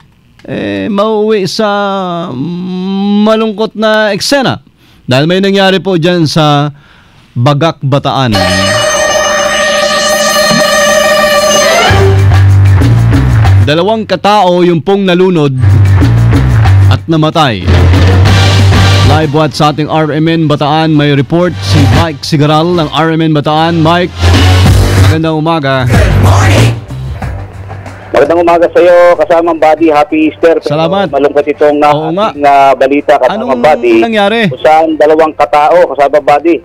mauwi sa malungkot na eksena. Dahil may nangyari po dyan sa Bagak, Bataan. Dalawang katao yung pong nalunod at namatay. Live watch sa ating RMN Bataan. May report si Mike Sigaral ng RMN Bataan. Mike, magandang umaga. Good morning! Magandang umaga sa iyo, kasamang Buddy. Happy Easter. Salamat. Malungkot itong ating balita, kasamang Buddy. Anong nangyari? Kung saan dalawang katao, kasamang Buddy,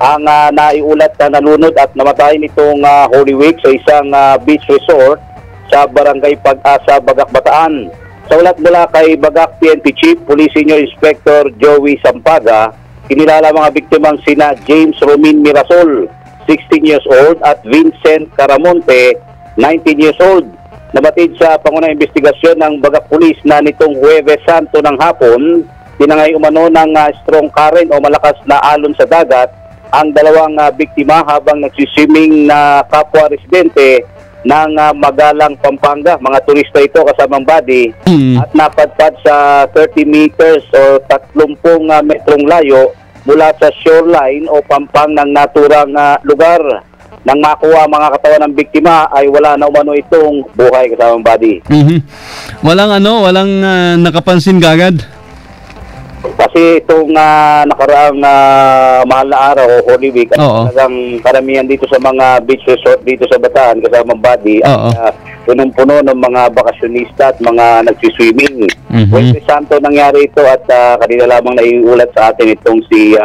ang naiulat na nalunod at namatay nitong Holy Week sa isang beach resort sa Barangay Pag-asa, Bagak, Bataan. Sa ulat mula kay Bagak PNP Chief, Police Senior Inspector Joey Sampaga, kinilala mga biktimang sina James Romin Mirasol, 16 years old, at Vincent Caramonte, 19 years old. Nabatid sa pangunahing investigasyon ng Bagak Police na nitong Huwebes Santo ng hapon, tinangay umano ng strong current o malakas na alon sa dagat ang dalawang biktima habang nagsiswimming na kapwa residente ng Magalang, Pampanga. Mga turista ito, kasamang Buddy, at napadpad sa 30 meters o 30 metrong layo mula sa shoreline o pampang ng naturang lugar. Nang makuha mga katawan ng biktima ay wala na umano itong buhay, kasamang Buddy. Walang nakapansin gagad? Kasi itong nakaraang mahal na araw o Holy Week, talagang karamihan dito sa mga beach resort dito sa Bataan, kasamang Buddy, at punong-puno ng mga bakasyonista at mga nagsiswimming. Huwebes Santo nangyari ito at kanina lamang naiulat sa atin itong si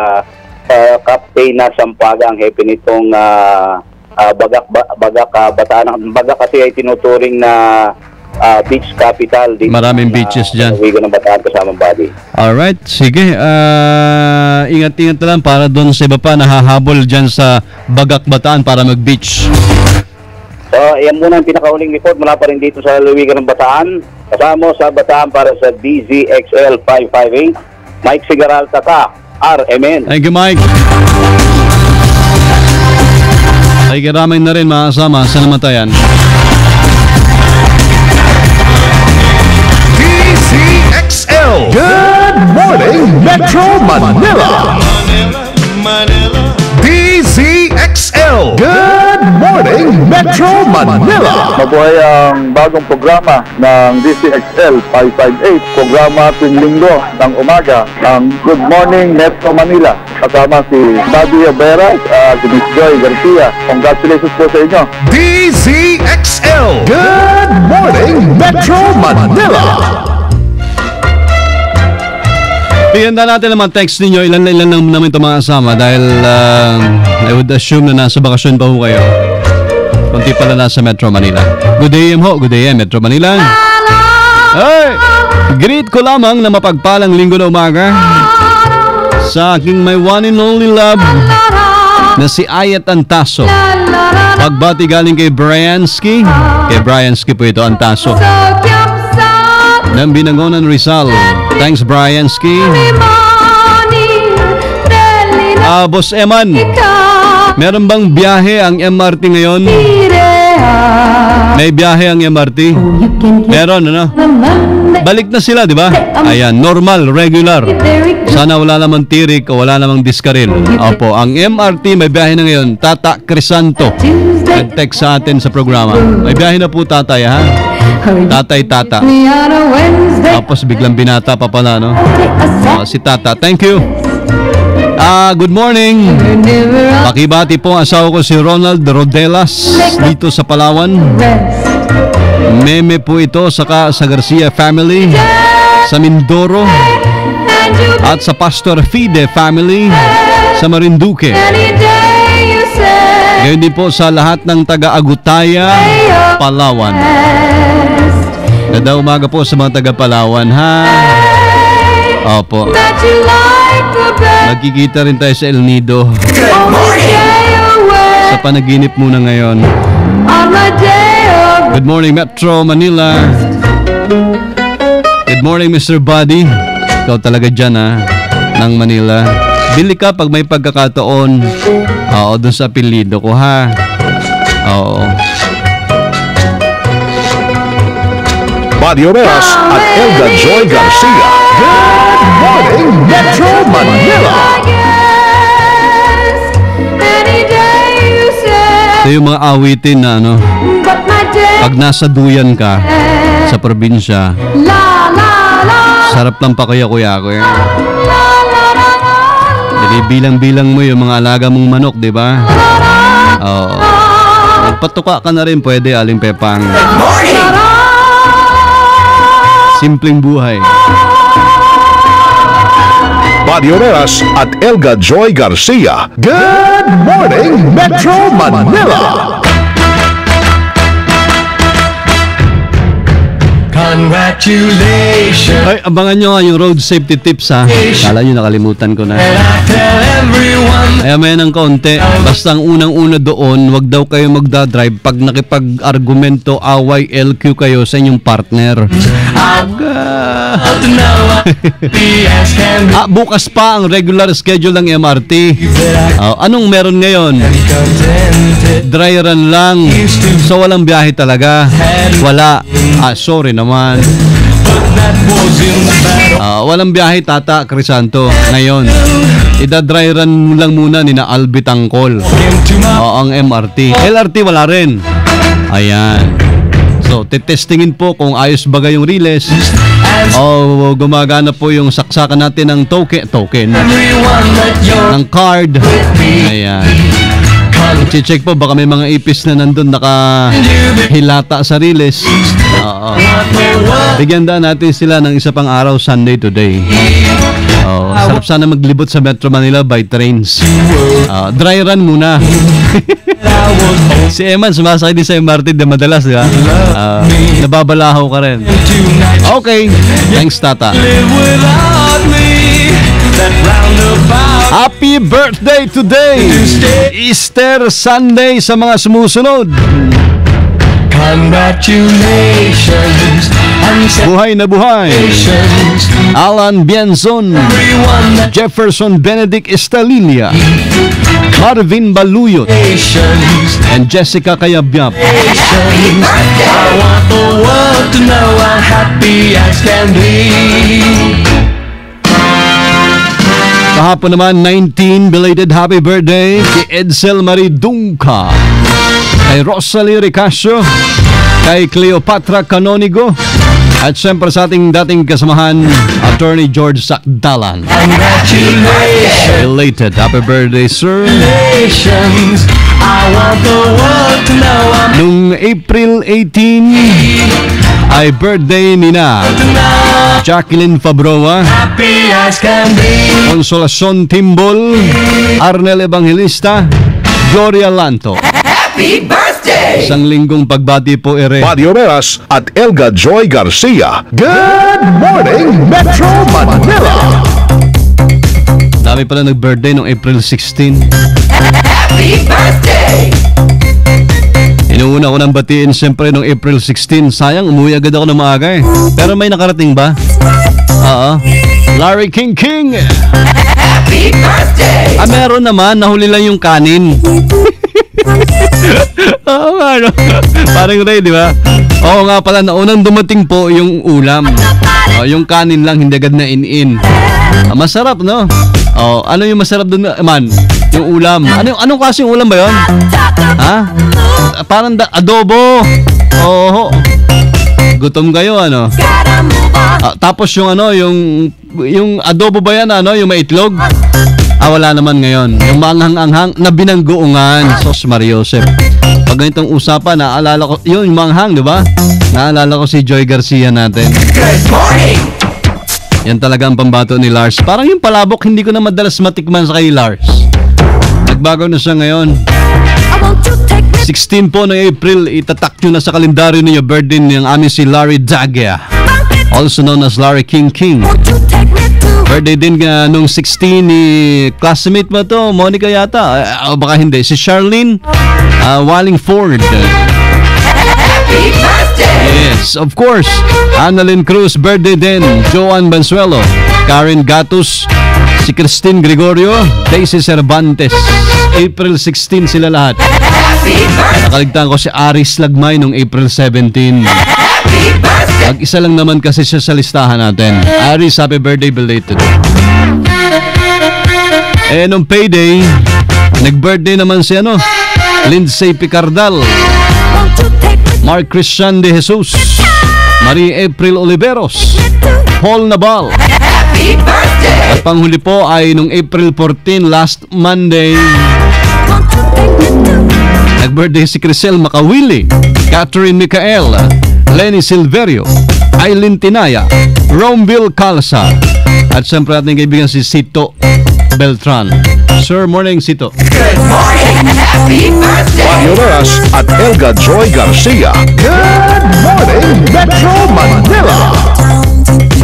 Captain na Sampaga, ang hepe nitong Bagak Bataan. Bagak kasi ay tinuturing na beach capital dito. Maraming beaches dyan. Ng Bataan, kasamang Buddy. Alright, sige. Ingat-ingat na lang para doon sa iba pa nahahabol dyan sa Bagak Bataan para mag-beach. So, yan muna ang pinakahuling report mula pa rin dito sa Luwigan ng Bataan. Kasama sa Bataan para sa DZXL 558, Mike Sigaral Tata, RMN. Thank you, Mike. Ay karamay na rin mga kasama sa namatayan. DZXL. Good morning, Metro Manila. DZXL. Good morning, Metro Manila. Mabuhay ang bagong programa ng DZXL 558, programa tuwing linggo ng umaga ng Good Morning Metro Manila. Kasama si Buddy Oberas at si Miss Joy Garcia. Congratulations po sa inyo. DZXL. Good morning, Metro Manila. Bigyan natin naman text ninyo. Ilan lang namin ito mga kasama dahil I would assume na nasa bakasyon pa ho kayo. Kunti pala nasa Metro Manila. Good AM ho. Good AM Metro Manila. Hey! Greet ko lamang na mapagpalang linggo na umaga sa aking my one and only love na si Ayat Antaso. Pagbati galing kay Briansky. Kay Briansky po ito, Antaso, ng Binangonan, Rizal. Thanks, Briansky. Boss Eman, meron bang biyahe ang MRT ngayon? May biyahe ang MRT? Meron, ano? Balik na sila, di ba? Ayan, normal, regular. Sana wala namang tirik o wala namang diskaril. Opo, ang MRT may biyahe na ngayon. Tata Crisanto nag-text sa atin sa programa. May biyahe na po, tatay, ha? Tatay Tata. Tapos biglang binata pa pala, no? Si Tata. Thank you. Good morning. Pakibati po ang asawa ko si Ronald Rodelas dito sa Palawan. Meme po ito saka sa Garcia family sa Mindoro at sa Pastor Fide family sa Marinduque. Ngayon din po sa lahat ng taga-Agutaya, Palawan. Kada umaga po sa mga taga-Palawan, ha? Opo. Magkikita rin tayo sa El Nido. Sa panaginip muna ngayon. Good morning, Metro Manila. Good morning, Mr. Buddy. Ikaw talaga dyan, ha? Ng Manila. Bili ka pag may pagkakataon. Oo, dun sa apelido ko, ha? Oo. Buddy Oberas at Elda Joy Garcia. Good morning, Metro Manila. Ito yung mga awitin na ano, pag nasa duyan ka sa probinsya, sarap lang pa kuya-kuya ko. Bilang-bilang mo yung mga alaga mong manok, di ba? Oo. Patuka ka na rin pwede, Aling Pepang. Simpleng buhay. Buddy Oreras at Elga Joy Garcia. Good morning, Metro Manila! Congratulations. Ay, abangan nyo nga yung road safety tips ha. Kala nyo nakalimutan ko na. Kaya may ng kaunti. Basta ang unang-una doon, wag daw kayo magdadrive pag nakipag-argumento, away, LQ kayo sa inyong partner. Bukas pa ang regular schedule ng MRT. Anong meron ngayon? Dry run lang. So walang biyahe talaga. Wala. Sorry naman. Walang biyahe, Tata Crisanto ngayon. Ida-dry run lang muna ni na Albi Tangkol. Ang MRT. LRT wala rin. Ayan. So, titestingin po kung ayos ba yung riles. Gumagana po yung saksakan natin ng token ng card. Ayan. I-check po, baka may mga ipis na nandun nakahilata sa riles. Bigyan daan natin sila ng isa pang araw, Sunday today. Sarap sana maglibot sa Metro Manila by trains. Dry run muna. Si Eman sumasakay din sa MRT de madalas, di ba? Nababalahaw ka rin. Okay, thanks Tata. Happy birthday today! Easter Sunday sa mga sumusunod. Congratulations. Buhay na buhay. Alan Bienzon, Jefferson Benedict Estalilia, Marvin Baluyot, and Jessica Kayabyap. I want the world to know I'm happy as can be. Kahapon naman, 19 belated happy birthday kay Edsel Marie Dungka, kay Rosalie Ricasio, kay Cleopatra Canonigo, at syempre sa ating dating kasamahan, Attorney George Sakdalan. Congratulations. Belated happy birthday, sir. I want the world to know I'm Nung April 18 ay birthday ni na Jacqueline Fabroa, happy as can be. Consolacion Timbol, Arnel Evangelista, Gloria Lanto. Happy birthday! Isang linggong pagbati po ere. Buddy Oreras at Elga Joy Garcia. Good morning, Metro Manila! Dami pala nag-birthday noong April 16. Happy birthday! Inuuna ko ng batiin siyempre noong April 16. Sayang, umuwi agad ako ng maaga eh. Pero may nakarating ba? Larry King King! Happy birthday! Meron naman, nahuli lang yung kanin. Oo nga, no? Parang Ray, di ba? Oo nga pala, naunang dumating po yung ulam. Yung kanin lang, hindi agad na in-in. Masarap, no? Ano yung masarap doon, man? Yung ulam. Anong klase yung ulam ba yun? Ha? Parang adobo. Oo. Gutom kayo, ano? Tapos yung yung adobo ba yan, yung may itlog? Wala naman ngayon. Yung manghang-anghang na binanggoongan. Sos Mariosep. Pag ganitong usapan, naalala ko, yung manghang, di ba? Naalala ko si Joy Garcia natin. Good morning! Yan talaga ang pambato ni Lars. Parang yung palabok, hindi ko na madalas matikman sa kay Lars. Nagbago na siya ngayon. 16 po ng April, itatak nyo na sa kalendaryo ninyo birthday ng amin si Larry Dagia, also known as Larry King King. Birthday din nung 16 ni classmate mo to, Monica yata, baka hindi, si Charlene Wallingford. Happy birthday! Yes, of course. Annalyn Cruz, birthday din. Joan Bansuelo, Karen Gatus, si Christine Gregorio, Daisy Cervantes. April 16 sila lahat. Nakaligtaan ko si Aris Lagmay nung April 17. Mag-isa lang naman kasi siya sa listahan natin. Aris, happy birthday belated. Nung payday, nag-birthday naman si Lindsay Picardal, Mark Christian de Jesus, Marie April Oliveros, Paul Nabal. Happy birthday! At panghuli po ay nung April 14, last Monday, Nag-birthday si Crisel Macawili, Catherine Micael, Lenny Silverio, Aileen Tinaya, Romville Calza, at siyempre ating kaibigan si Sito Beltran. Sir, morning Sito. Good morning, happy birthday! Mario Rojas at Elga Joy Garcia. Good morning, Metro Manila.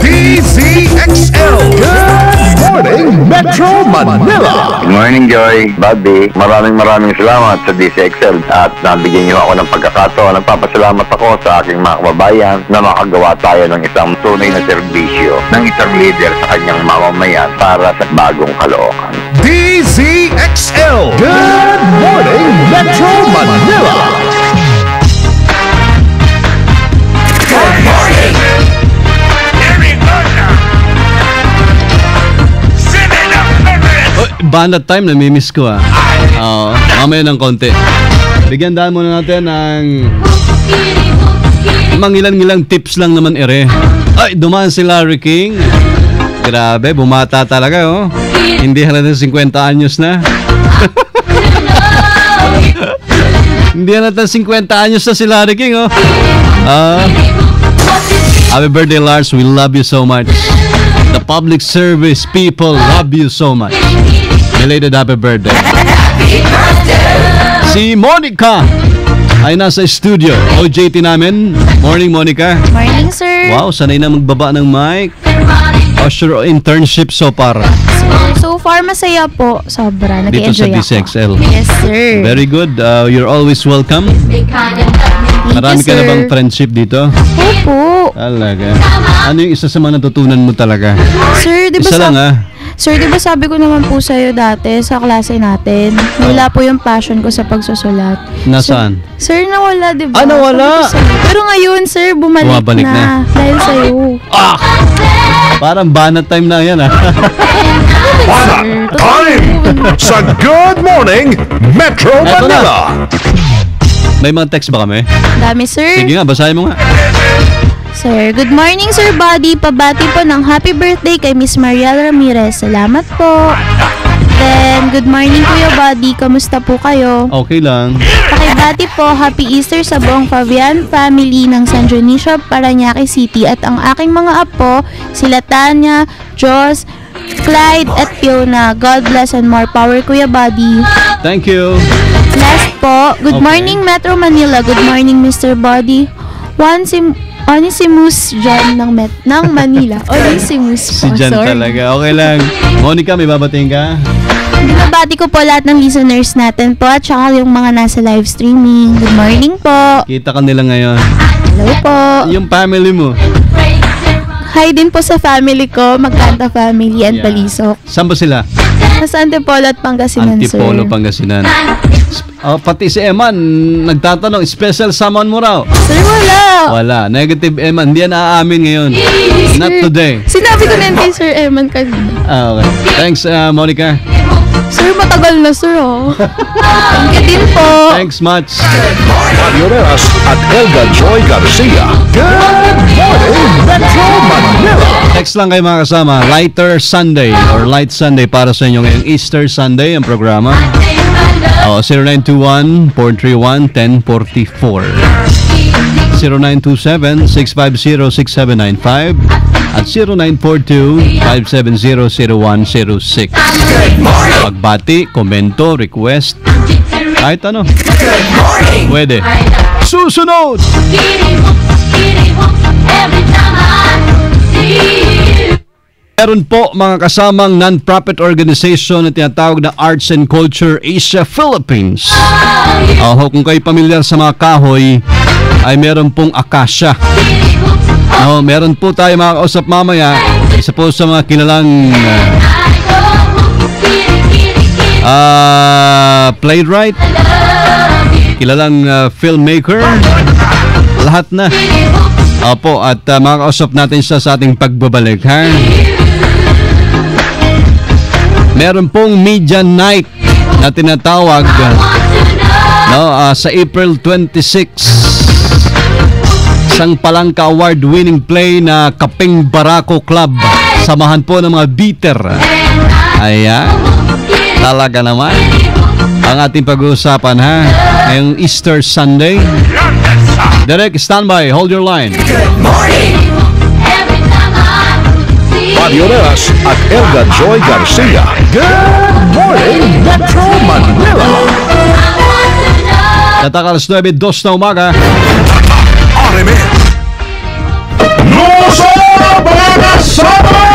DZXL. Good morning, Metro Manila. Good morning, Joy. Bobby, maraming salamat sa DCXL at nabigyan niyo ako ng pagkakataon. Nagpapasalamat ako sa aking mga kababayan na makagawa tayo ng isang tunay na serbisyo ng isang leader sa kanyang mamamayan para sa bagong Caloocan. DZXL. Good morning, Metro Manila. Good morning! Banat time, namimiss ko Oo, mamaya ng konti. Bigyan daan muna natin ng mangilan-ngilang tips lang naman Ay, dumaan si Larry King. Grabe, bumata talaga Hindi halata 50 anyos na. Hindi halata 50 anyos na si Larry King Happy birthday, Lars. We love you so much. The public service people love you so much. Belated happy birthday. Si Monica ay nasa studio. OJT namin. Morning, Monica. Morning, sir. Wow, sanay na magbaba ng mic. How's your internship so far? So far, masaya po. Sobra. Dito sa Nag-enjoy ako. DCXL. Yes, sir. Very good. You're always welcome. Marami ka na bang friendship dito? Opo. Talaga. Ano yung isa sa mga natutunan mo talaga? Sir, di ba Isa lang Sir, di ba sabi ko naman po sa'yo dati sa klase natin, wala po yung passion ko sa pagsusulat. Nasaan? Sir, nawala, di ba? Nawala? Pero ngayon, sir, bumalik na. Dahil sa'yo. Parang banat time na yan Time sa Good Morning Metro Manila. May mga text ba kami? Dami, sir. Sige nga, basahin mo nga. Sir, good morning, Sir Buddy. Pabati po ng happy birthday kay Miss Mariel Ramirez. Salamat po. Then, good morning, Kuya Buddy. Kamusta po kayo? Okay lang. Pakibati po, Happy Easter sa buong Fabian family ng San Dionisio, Parañaque City at ang aking mga apo, sila Tanya, Joss, Clyde at Fiona. God bless and more power, Kuya Buddy. Thank you. Last po, good morning, Metro Manila. Good morning, Mr. Buddy. Onesimus John ng Manila. Onesimus po, Si Jan sorry. talaga. Okay lang. Monica, may babating ka? Binabati ko po lahat ng listeners natin po at saka yung mga nasa live streaming. Good morning po. Kita ka nila ngayon. Hello po. Yung family mo. Hi din po sa family ko, Magkanta family and Balisok. Saan ba sila? Nasa Antipolo at Pangasinan, sir. Antipolo, Pangasinan. Pati si Eman, nagtatanong, special summon mo raw? Sir, wala. Wala. Negative Eman, hindi yan aamin ngayon. Not today. Sinabi ko na yun kay Sir Eman kanina. Okay. Thanks, Monica. Sir, matagal na, sir, Thank you din po. Thanks much. Mario Rojas at Elga Joy Garcia. Good morning, Metro Manila. Text lang kayo mga kasama. Lighter Sunday or Light Sunday para sa inyo ngayong Easter Sunday ang programa. 0921-431-1044 0927-650-6795 at 0942-570-0106. Pagbati, komento, request, kahit ano. Pwede. Susunod! Meron po mga kasamang non-profit organization na tinatawag na Arts and Culture Asia Philippines. Kung kayo pamilyar sa mga kahoy, ay meron pong Acacia. Meron po tayo mga kausap mamaya. Isa po sa mga kilalang playwright, kilalang filmmaker, lahat na. Opo, at mga kausap natin siya sa ating pagbabalik, Meron pong media night na tinatawag sa April 26. Isang Palangka Award-winning play na Kaping Barako Club. Samahan po ng mga beater. Ayan. Talaga naman. ang ating pag-uusapan ha. Ngayong Easter Sunday. Derek, standby. Hold your line. Good morning! Mario Reas at Elga Joy Garcia. Good morning, Metro Manila. Tatak alas 9:02 na umaga. RMN. Luso mga sama!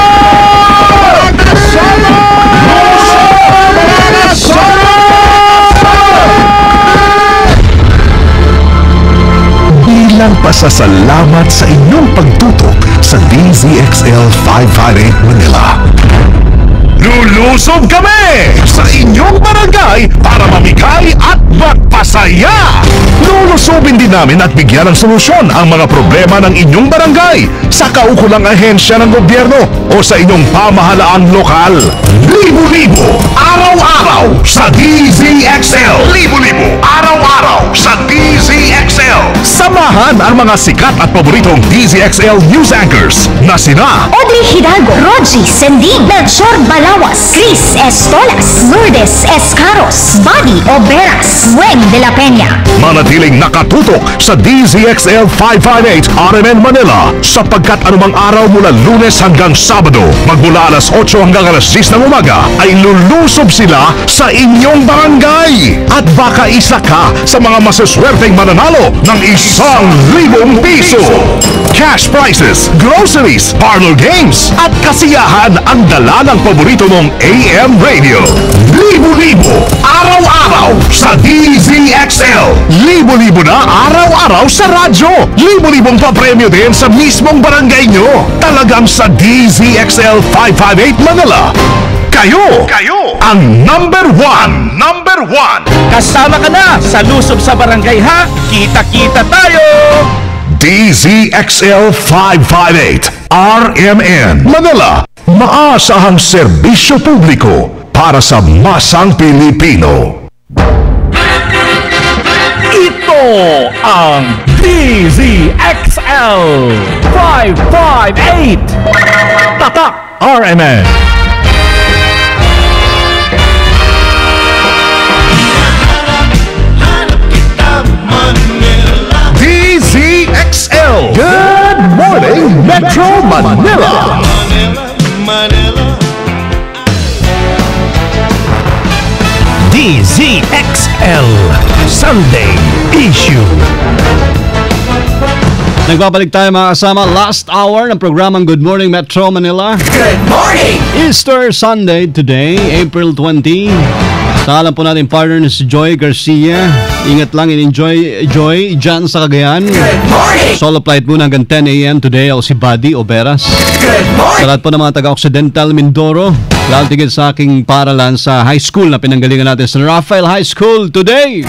Bilang pasasalamat sa inyong pagtutok sa DZXL 558 Manila. Lulusob kami sa inyong barangay para mamigay at magpasaya. Lulusobin din namin at bigyan ng solusyon ang mga problema ng inyong barangay sa kaukulang ahensya ng gobyerno o sa inyong pamahalaang lokal. Libo-libo, araw-araw sa DZXL. Libo-libo, araw-araw sa DZXL. Samahan ang mga sikat at paboritong DZXL news anchors na sina Audrey Hidalgo, Rogie Sending, Melchor Balawas, Chris Estolas, Lourdes Escaros, Buddy Oberas, Weng de la Peña. Manatiling nakatutok sa DZXL 558 RMN Manila sapagkat anumang araw mula Lunes hanggang Sabado magmula alas 8 hanggang alas 10 ng umaga ay lulusob sila sa inyong barangay. At baka isa ka sa mga masuswerteng mananalo ng 1,000 piso. Cash prizes, groceries, parlor games at kasiyahan ang dala ng paborito mong AM radio. Libo-libo, araw-araw sa DZXL. Libo-libo na araw-araw sa radyo. Libo-libong papremyo din sa mismong barangay nyo. Talagang sa DZXL 558 Manila. Kayo ang number one. Kasama ka na sa lusob sa barangay ha. Kita-kita tayo. DZXL 558 RMN Manila. Maasahang serbisyo publiko para sa masang Pilipino. Ito ang DZXL 558 Tatak RMN. DZXL. Good morning, Metro Manila. DZXL Sunday Issue. Nagbabalik tayo mga kasama. Last hour ng programang Good Morning Metro Manila. Good morning! Easter Sunday today, April 20. Sa alam po natin partner na si Joy Garcia. Ingat lang, enjoy Joy dyan sa Cagayan. Good morning! Solo flight muna hanggang 10 a.m. today. Ako si Buddy Oberas. Good morning! Sa lahat po ng mga taga-Occidental Mindoro, lalo tigil sa aking paralan sa high school na pinanggalingan natin sa Rafael High School today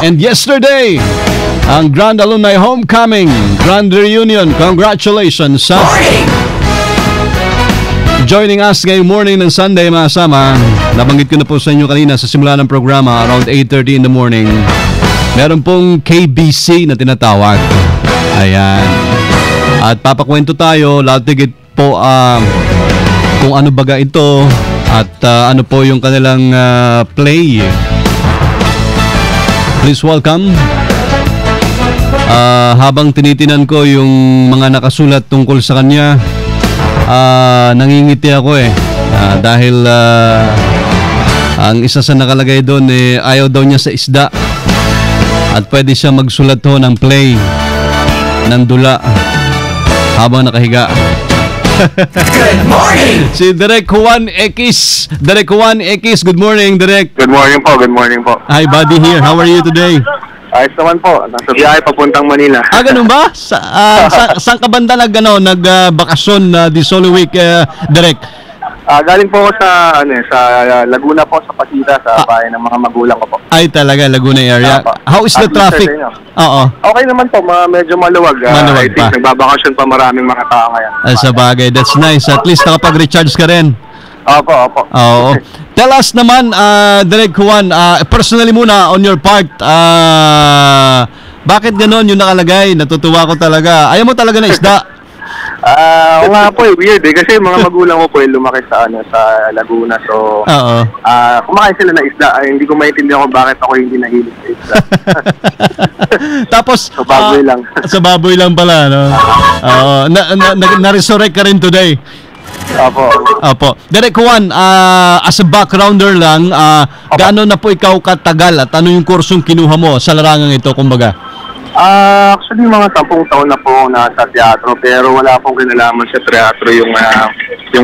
and yesterday. Ang Grand Alumni Homecoming, Grand Reunion. Congratulations sa joining us ngayong morning ng Sunday mga sama. Nabanggit ko na po sa inyo kanina sa simula ng programa around 8:30 in the morning. Meron pong KBC na tinatawag. Ayan. At papakwento tayo, lalo tigit po kung ano baga ito at ano po yung kanilang play. Please welcome. Habang tinitinan ko yung mga nakasulat tungkol sa kanya, nangingiti ako dahil ang isa sa nakalagay doon ayaw daw niya sa isda at pwede siya magsulat ho ng play ng dula habang nakahiga. Good morning! Si Direk Juan X. Direk Juan X, good morning, Direk. Good morning po. Hi, buddy here. How are you today? Ayos naman po. Nasa biyahe papuntang Manila. Ganun ba? Saan ka banda nagbakasyon this Holy Week, Direk? Galing po ako sa Laguna po, sa Pasita, sa bahay ng mga magulang ko po. Ay talaga, Laguna area. How is the traffic? Oo. Okay naman po, medyo maluwag. I think nagbabakasyon pa maraming mga tao ngayon. Sa bagay, that's nice. At least nakapag-recharge ka rin. Opo. Oo. Tell us naman, Direk Juan, personally muna, on your part, bakit ganon yung nakalagay? Natutuwa ko talaga. Ayaw mo talaga na isda? Oo nga po, weird eh. Kasi mga magulang ko po lumaki sa Laguna. So, kumakain sila na isda. Hindi ko maintindihan kung bakit ako hindi nahilig sa isda. Tapos, sa baboy lang. Sa baboy lang pala, no? Na-resurrect ka rin today. Opo. Direk Juan, as a backgrounder lang, gaano na po ikaw katagal at ano yung kursong kinuha mo sa larangang ito, kumbaga? Actually, mga 10 taon na po nasa teatro, pero wala pong kinalaman sa teatro yung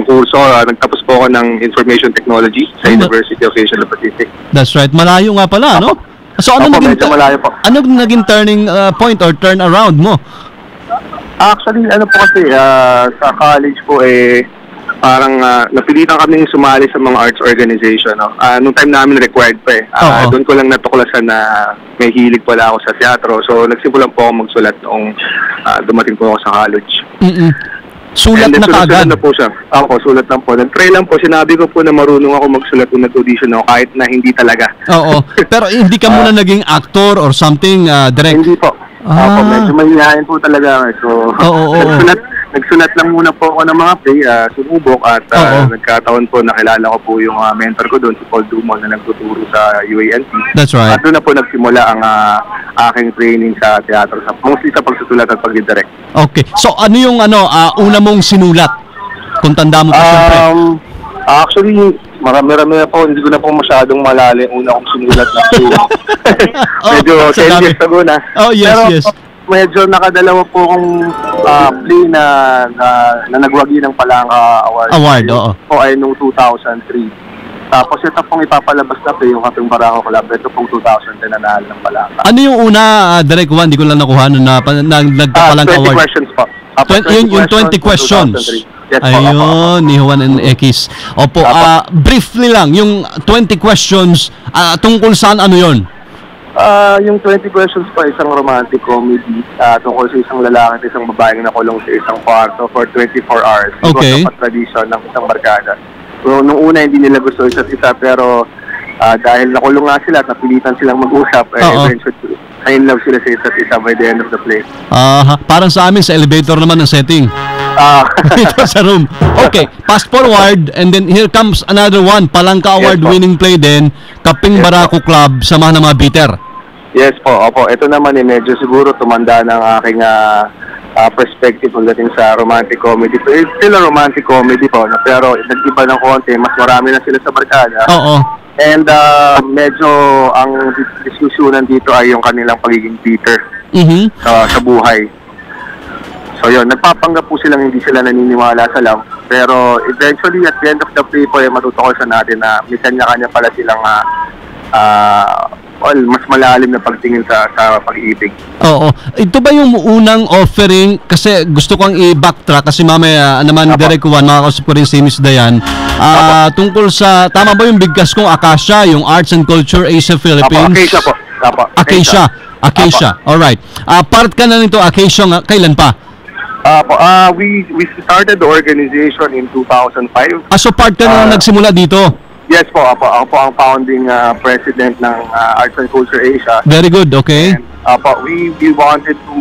kurso. Nagtapos po ako ng Information Technology sa University of Asia Pacific. That's right. Malayo nga pala, no? So, ano naging turning point or turn around mo? Actually, kasi, sa college po parang napilitan kaming sumali sa mga arts organization. No? Nung time namin required pa doon ko lang natuklasan na may hilig pala ako sa teatro. So nagsimulan po ako magsulat noong dumating po ako sa college. Sulat na kaagad? Na po siya. Ako, sulat lang po. Nag-try lang po. Sinabi ko po na marunong ako magsulat kung nag-audition ako kahit na hindi talaga. Oo. Pero hindi ka muna naging actor or something, direct? Hindi po. Ako, medyo mahihayin po talaga. So, nagsulat lang muna po ako ng mga play, sumubok at nagkataon po nakilala ko po yung mentor ko doon, si Paul Dumont na nagtuturo sa UANP. That's right. At doon na po nagsimula ang aking training sa teatro, mostly sa pagsusulat at pagdidirect. Okay. So ano yung una mong sinulat? Kung tanda mo pa siyempre. Actually, marami-rami na po. Hindi ko na po masyadong malali una kong sinulat na po. Medyo 10 years ago na. Oh, yes, pero, yes. Medyo nakadalawa po akong play na nagwagi ng Palanga Award. Oo. Po ay noong 2003. Tapos ito pong ipapalabas na po yung Kaping Barako Club. Ito pong 2010 na nanalo ng Palanga. Ano yung una, Direk Juan, di ko lang nakuha na nagka-Palanga Award? 20 questions po. Yung 20 questions. Yes, ayun, ni Juan and X. Opo, briefly lang, yung 20 questions, tungkol saan ano yun? Yung 20 questions po, isang romantic comedy tungkol sa isang lalaki at isang babaeng nakulong sa isang kwarto for 24 hours. Okay. Ito ang tradisyon ng isang barkada. So, nung una hindi nila gusto isa't isa, pero dahil nakulong nga sila at napilitan silang mag-usap, eventually, in love sila sa isa't isa by the end of the play. Parang sa amin, sa elevator naman ang setting. Ito sa room. Okay, fast forward, and then here comes another one, Palangka Award winning play din, Kaping Barako Club, Samahan ng mga Bitter. Yes po, opo. Ito naman medyo siguro tumanda ng aking perspective pagdating sa romantic comedy. So, it's still a romantic comedy po, pero nag-iba ng konti, mas marami na sila sa barkada. And medyo ang diskusyonan dito ay yung kanilang pagiging bitter sa buhay. So yun, nagpapanggap po silang hindi sila naniniwala sa love. Pero eventually, at the end of the play po, matutukosan natin na may kanya-kanya pala silang mas malalim na pagtingin sa pag-ibig. Oo. Ito ba yung unang offering? Kasi gusto kong i-backtrack kasi mamaya naman Direk Juan, makakausap ko rin si Miss Dayan. Tungkol sa, tama ba yung bigkas kong Acacia, yung Arts and Culture Asia Philippines? Acacia po. Acacia. Alright. Part ka na nito, Acacia, kailan pa? We started the organization in 2005. So part ka na nagsimula dito? Yes po, ako po ang founding president ng Arts and Culture Asia. Very good, okay. And, we wanted to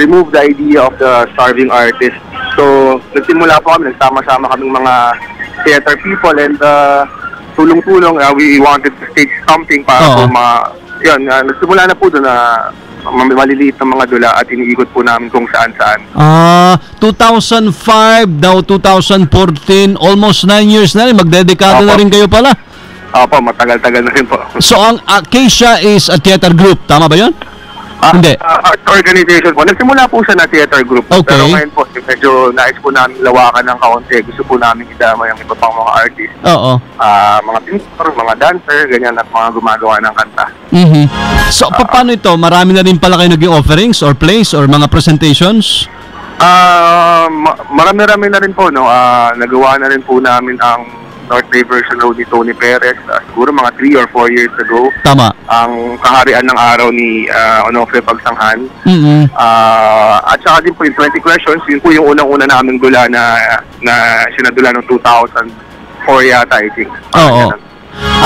remove the idea of the starving artist. So, nagsimula po kami, nagsama-sama kaming mga theater people and tulong-tulong, we wanted to stage something para po nagsimula na po doon na maliliit na mga dula at iniikot po namin kung saan-saan. 2005 daw 2014, almost 9 years na rin. Magdedekada na rin kayo pala. Opo, matagal-tagal na rin po. So ang Acacia is a theater group, tama ba yun? Hindi. Art organization po. Nagsimula po siya na theater group. Okay. Pero ngayon po, medyo nais po namin lawakan ng kaunti. Gusto po namin idama yung iba pang mga artist. Mga pintor, mga dancer, ganyan at mga gumagawa ng kanta. So, paano ito? Marami na rin pala kayo naging offerings or plays or mga presentations? Marami-rami na rin po. No? Nagawa na rin po namin ang North Bay version road ni Tony Perez, siguro mga 3 or 4 years ago. Tama. Ang kaharian ng araw ni Onofre Pagsanghan. At saka din po yung 20 questions, yun po yung unang-una naming dula na sinadula noong 2004 yata, I think.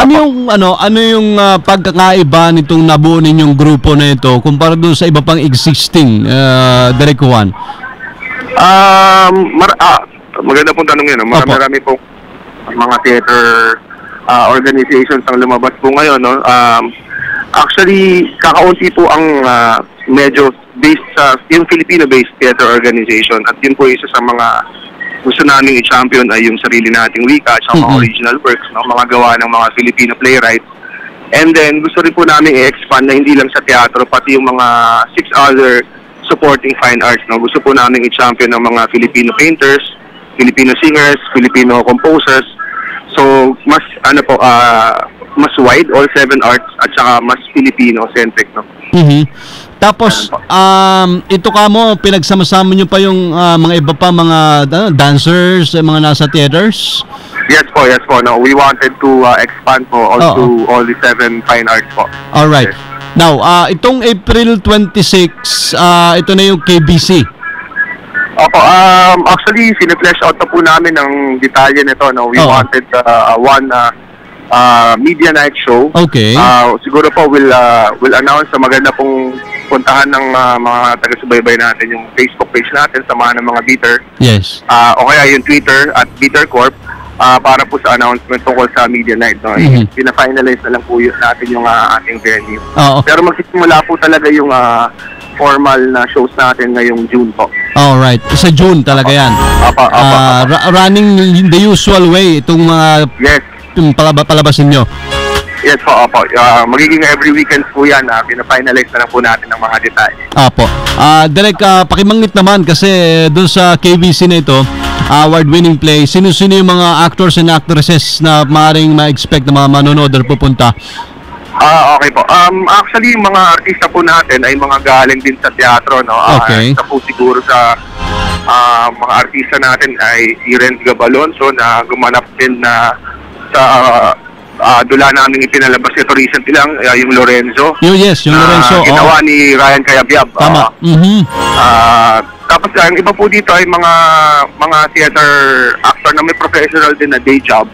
Ano yung pagkakaiba nitong nabuo ninyong grupo na ito kumpara doon sa iba pang existing Direk Juan? Maganda pong tanong yan. Marami pong mga theater organizations ang lumabas po ngayon. No? Actually, kakaunti po ang medyo based sa yung Filipino-based theater organization, at yun po isa sa mga gusto namin i-champion ay yung sarili nating wika at mga original works, no? Mga gawa ng mga Filipino playwrights. And then gusto rin po namin i-expand na hindi lang sa teatro, pati yung mga 6 other supporting fine arts. No? Gusto po namin i-champion ng mga Filipino painters, Filipino singers, Filipino composers. So mas mas wide, all 7 arts, at saka mas Filipino-centric. No? Tapos, ito ka mo, pinagsama-sama nyo pa yung mga iba pa, mga dancers, mga nasa theaters? Yes po. No, we wanted to expand po to all the 7 fine arts po. Alright. Yes. Now, itong April 26, ito na yung KBC. Opo, actually, sine-flesh out po namin ng detalye nito. No? We wanted one media night show. Okay. Siguro po we'll announce sa maganda pong puntahan ng mga taga-subaybay natin yung Facebook page natin, Samahan ng Mga Beater. Yes. O kaya yung Twitter at Beater Corp para po sa announcement tungkol sa media night. No? Pina-finalize na lang po natin yung ating venue. Pero magsisimula po talaga yung formal na shows natin ngayong June po. Alright. Sa June talaga yan. Running the usual way itong mga palabasin nyo. Yes po, opo. Magiging every weekend po yan. Pina-finalize na lang po natin ng mga detalye. Opo. Direk, pakimangit naman kasi doon sa KBC na ito, award-winning play, sino-sino yung mga actors and actresses na maaaring ma-expect na mga manonood or pupunta? Okay po. Actually, yung mga artista po natin ay mga galing din sa teatro. No? Okay. Isa po siguro sa mga artista natin ay si Renz Gabalonso na gumanap din na sa dula namin ipinalabas ito recently lang, yung Lorenzo. Yes, yung Lorenzo. Ginawa ni Ryan Cayabyab. Tama. Tapos yung iba po dito ay mga theater actor na may professional din na day job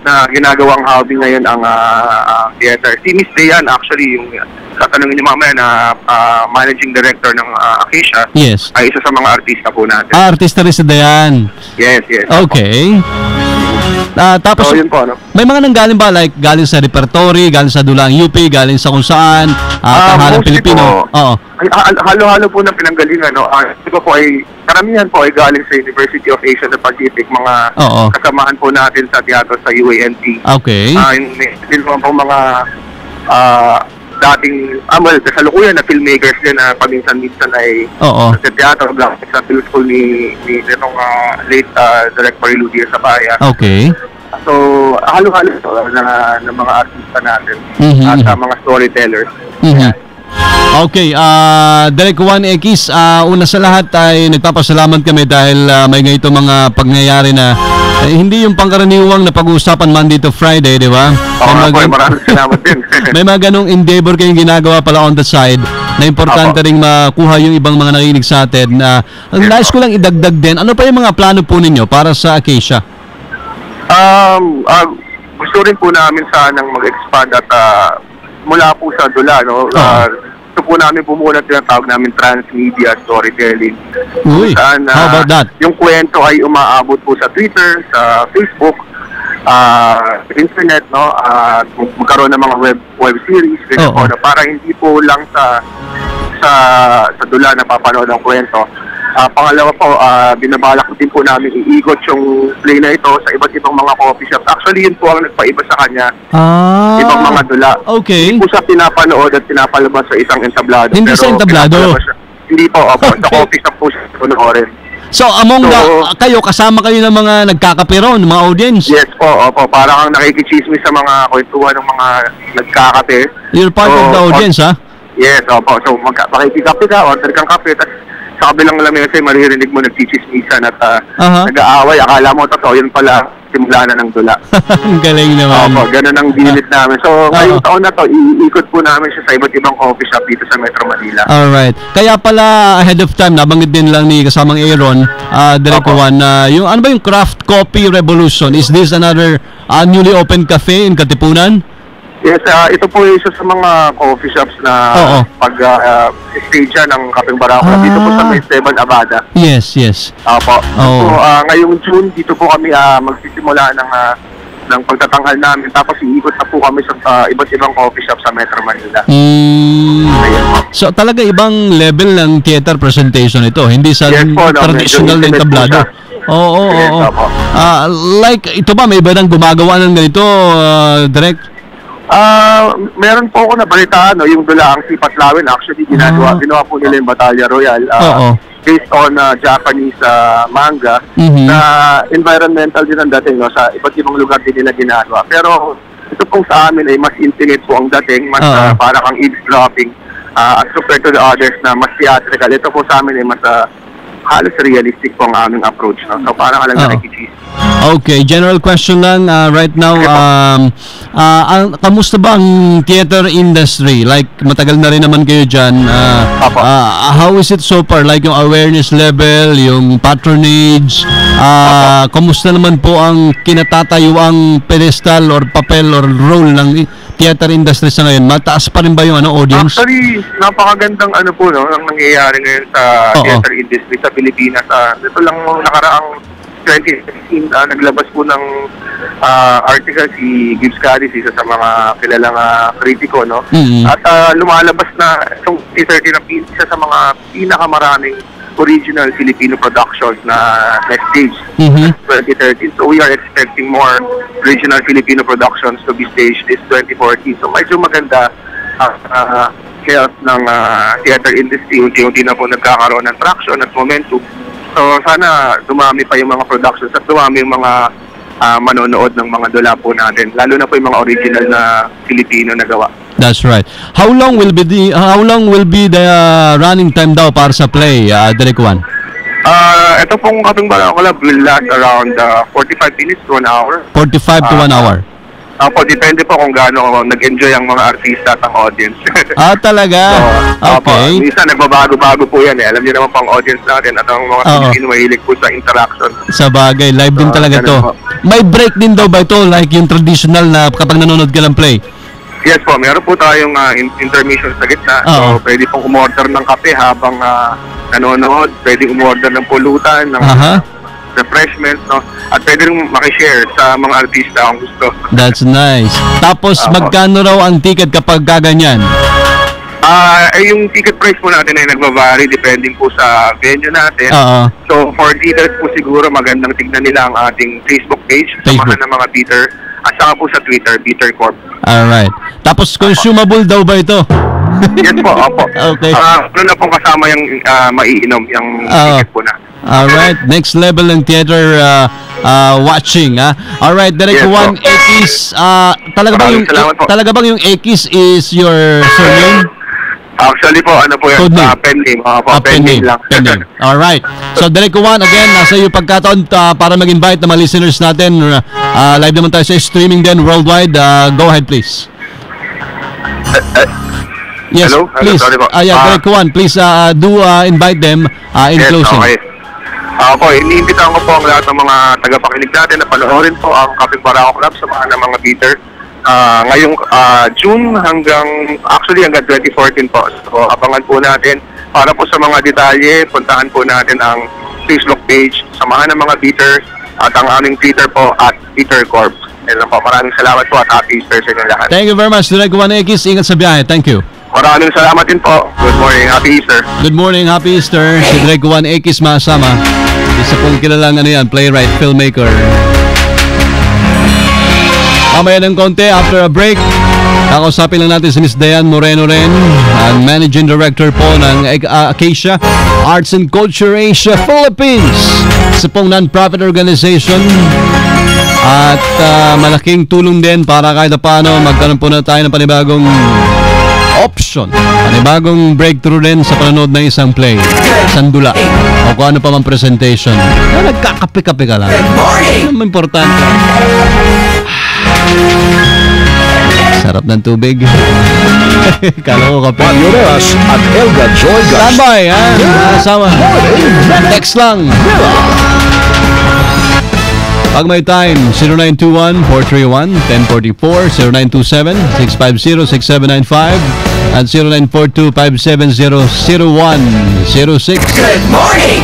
na ginagawang hobby ngayon ang theater. Si Miss Dayan, actually, yung tatanungin niyo mamaya na managing director ng Acacia, yes, ay isa sa mga artista po natin. Artista rin si Dayan. Yes. Okay. Tapos, so, yun po, no? May mga nanggaling ba? Like, galing sa repertory, galing sa Dulang UP, galing sa kung saan, Tanghalang Pilipino? Halo-halo po ng pinanggalingan. No? Ito po ay, karamihan po ay galing sa University of Asia and the Pacific, mga kasamahan po natin sa teatro sa UANT. Okay. Din po mga dating, kasalukuyan na filmmakers din na paminsan-minsan ay sa teatro, sa film school ni late Direk Marilu Diaz-Apaya. Okay. So, halo-halo na mga artista natin at mga storytellers. Okay, Direk Juan X, una sa lahat ay nagpapasalamat kami dahil may ganito mga pangyayari na hindi yung pangkaraniwang na pag-uusapan Monday to Friday, di ba? Maraming salamat din. May mga ganong endeavor kayong ginagawa pala on the side na importante ring makuha yung ibang mga nakikinig sa atin. Ang nais ko lang idagdag din, ano pa yung mga plano po ninyo para sa Acacia? Gusto rin po namin sanang mag-expand at mula po sa Dula, no? Gusto po namin bumuo ng tinatawag namin transmedia storytelling. How about that? Yung kwento ay umaabot po sa Twitter, sa Facebook, internet, no? Magkaroon ng mga web series, na para hindi po lang sa Dula na papanood ang kwento. Pangalawa po, binabalak din po namin iikot yung play na ito sa iba't ibang mga coffee shops. Actually, yun po ang nagpaiba sa kanya. Ibang mga Dula. Okay. Hindi po siya pinapanood at pinapalabas sa isang entablado. Hindi sa entablado? Hindi po, sa coffee shop po siya panoorin. So, kayo, kasama kayo ng mga nagkakape ron, mga audience? Yes po, parang kang nakikichismis sa mga kwentuhan ng mga nagkakape. You're part of the audience, ha? Yes, opo. So, makikikape ka, order kang kape, tapos sa kabilang lamig kasi maririnig mo nagchichismisan at nag-aaway. Akala mo totoo, yun pala, simula na ng Dula. Ang galing naman. Opo, ganun ang dinit namin. So, ngayong taon na to, iikot po namin siya sa iba't ibang coffee shop dito sa Metro Manila. Alright. Kaya pala, ahead of time, nabanggit din lang ni kasamang Aaron, Direk Juan, yung ano ba yung Craft Coffee Revolution? Is this another newly opened cafe in Katipunan? Yes, ito po isa sa mga coffee shops na pag-stage ng Kapeng Barako. Dito po sa May Esteban, Abada. Yes. Opo. So, ngayong June, dito po kami magsisimula ng pagtatanghal namin. Tapos iikot na po kami sa iba't ibang coffee shop sa Metro Manila. So talaga ibang level ng theater presentation ito. Hindi sa traditional na entablado. Oo. Like, ito ba, may iba nang gumagawa ng ganito, direct? Meron po ako nabalitaan, yung Dulaang Sipatlawin. Actually, ginawa po nila yung Batalya Royal. Based on Japanese manga, na environmental din ang dating, sa iba't ibang lugar din nila ginagawa. Pero ito pong sa amin ay mas intimate po ang dating, mas para kang eavesdropping, as compared to the others na mas theatrical. Ito po sa amin ay mas halos realistic po ang aming approach. No? So parang ka lang nakikisisi. Okay, general question lang right now. Kamusta ba ang theater industry? Like, matagal na rin naman kayo dyan. How is it so far? Like, yung awareness level, yung patronage, kamusta naman po ang kinatatayuang pedestal or papel or role ng theater industry sa ngayon? Mataas pa rin ba yung audience? Actually, napakagandang ang nangyayari ngayon sa theater industry sa Pilipinas. Ito lang nakaraang 2016, naglabas po ng article si Gibbs Cadiz, isa sa mga kilalang kritiko, no? At lumalabas na itong 2013 na isa sa mga pinakamaraming original Filipino productions na next stage 2013. So we are expecting more original Filipino productions to be staged this 2014. So medyo maganda health ng theater industry. Unti-unti na po nagkakaroon ng traction at momentum. So sana dumami pa yung mga productions at dumami yung mga manonood ng mga dula po natin. Lalo na po yung mga original na Filipino na gawa. That's right. How long will be the running time daw para sa play, Direk Juan? Ito pong Kapeng Barako Club will last around 45 minutes to 1 hour. 45 to 1 hour. Depende po kung gaano nag-enjoy ang mga artista at ang audience. Talaga? Okay. Minsan nagbabago-bago po yan. Alam niyo naman pang audience natin at ang mga Pilipino mahilig po sa interaction. Sa bagay, live din talaga to. May break din daw ba ito? Like yung traditional na kapag nanonood ka ng play? Yes po, meron po tayong intermission sa gitna. So pwede pong umorder ng kape habang nanonood. Pwede umorder ng pulutan, ng refreshments, no? At pwede rin makishare sa mga artista kung gusto. That's nice. Tapos magkano raw ang ticket kapag kaganyan? Yung ticket price po natin ay nagbabari depending po sa venue natin. So for details po siguro magandang tignan nila ang ating Facebook page, samahan ng mga Peter, at saka po sa Twitter, Peter Corp. Alright. Tapos consumable daw ba ito? Yes po, opo. Okay. Ano na pong kasama yung maiinom, yung ticket po na. Alright, next level ng theater watching, Alright, Direk Juan Ekis, talaga bang yung Ekis is your surname? Actually po, ano po yan, pen name. Pen name lang. Alright. So, Direk Juan, again, nasa iyo pagkataon para mag-invite ng mga listeners natin. Live naman tayo sa streaming din worldwide. Go ahead, please. Yes, hello? Please. Sorry po. Direk Juan, please do invite them in closing. Okay. Iniimbitahan ko po ang lahat ng mga tagapakinig natin na panoorin po ang Kapeng Barako Club sa mga Peter. Ngayong June hanggang 2014 po. So abangan po natin. Para po sa mga detalye, puntahan po natin ang Facebook page, samahan ng mga Peter at ang aming Twitter po at Peter Corp. Maraming salamat po at happy Easter sa inyo lahat. Thank you very much, Direk Juan Ekis. Ingat sa biyahe. Thank you. Maraming salamat din po. Good morning, happy Easter. Good morning, happy Easter. Si Direk Juan Ekis masama. Isa pong kilalang playwright, filmmaker. Mamaya ng konti, after a break, kakausapin lang natin si Ms. Diane Moreno rin, ang Managing Director po ng Acacia Arts and Culture Asia Philippines. Isa pong non-profit organization at malaking tulong din para kahit paano magkaroon po na tayo ng panibagong option, panibagong breakthrough din sa panonood ng isang play, isang dula, o kung ano pa mang presentation. Nagkakape-kape ka lang. Ano importante? Sarap ng tubig. Kala ko kape. Mayoras at Elga Joy Gas. Standby, Sama. Text lang. Pag may time, 0921-431-1044, 0927-650-6795, at 0942-570-0106. Good morning!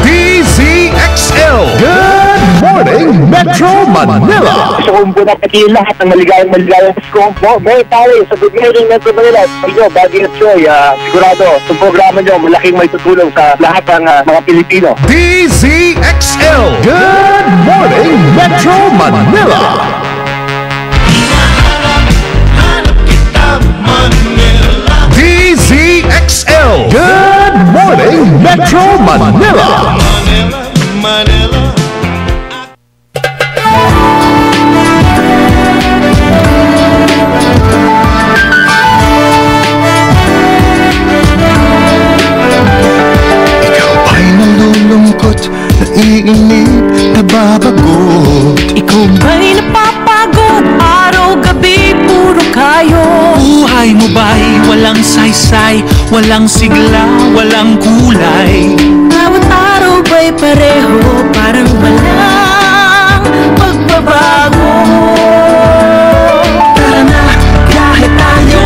DZXL. Good morning, Metro Manila. Gusto kong bunapati lahat ng maligayang Pasko. May tayo sa Good Morning Metro Manila. Sa inyo, Buddy at Joy, sigurado, itong programa nyo, malaking may tutulong sa lahat ng mga Pilipino. DZXL. Good morning, Metro Manila. DZXL. Good morning, Metro Manila. Ikaw ba'y nalulungkot, naiinip, nababagot? Ikaw ba'y napapagod? Araw-gabi, puro kayo. Buhay mo ba'y walang saysay, walang sigla, walang kulay? Bawat araw ba'y pareho, parang walang pagbabago? Tara na, biyahe tayo,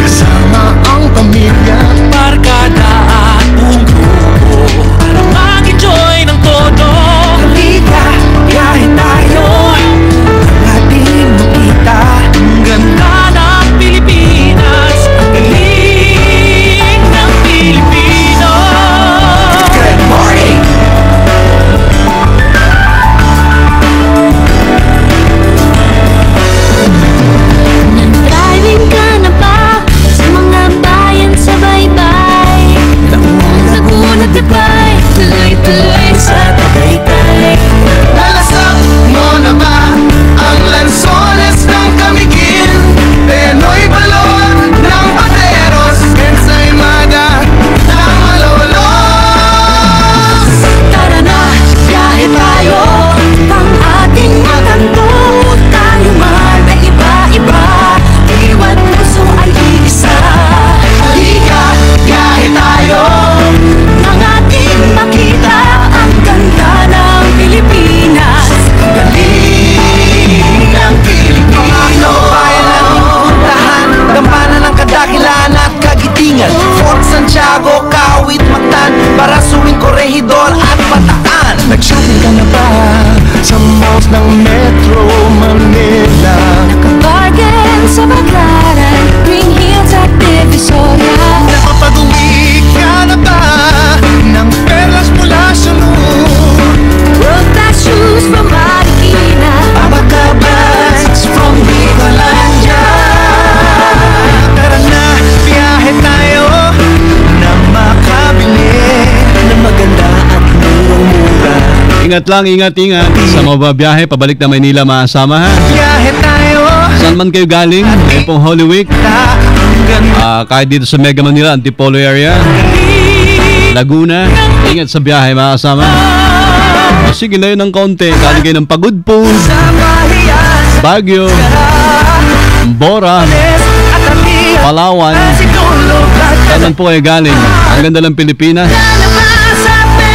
Kasama ang pamilya, barkada at buong grupo, para mag-enjoy ng todo. Halika, biyahe tayo, ang ating makita ang ganda ng Pilipinas, ang galing ng Pilipino. good morning! Nag-driving ka na ba sa mga bayan sa baybay? Laguna, Tibay, tuloy-tuloy sa Tagaytay. Nalasak mo na ba ang lansones ng Camiguin? Penoy balon ng Pateros, Ensaymada ng Malolos. Tara na, biyahe tayo, pang ating makanto. Tayo man ay iba-iba, iwan puso ay iisa. Halika, biyahe tayo, Nang ating makita ang ganda ng Pilipinas, ang galing ng Pilipino. Bayan natin puntahan, gampanan ng kadakilan at kagitingan. Fort Santiago, Kawit, Mactan, Barasuing, Corregidor at Bataan. Nag-shopping ka na ba sa malls ng Metro Manila? nakabargain sa Baclaran, Green Hills at Divisoria. Napapag-uwi ka na ba ng perlas mula sa moon? World-class shoes from Marikina, Abacabas from Bicolandia. Tara na, biyahe tayo na makabili ng maganda at murang-mura. Ingat lang, ingat. Sa mababiyahe, pabalik na Maynila, maasama ha. Biyahe tayo, Saan man kayo galing, ngayon pong Holy Week. Kahit dito sa Mega Manila, Antipolo area, Laguna, ingat sa biyahe, makasama. Sige na yun ng konti, galing kayo ng Pagudpud, Baguio, Bora, Palawan. Saan po kayo galing? Ang ganda ng Pilipinas.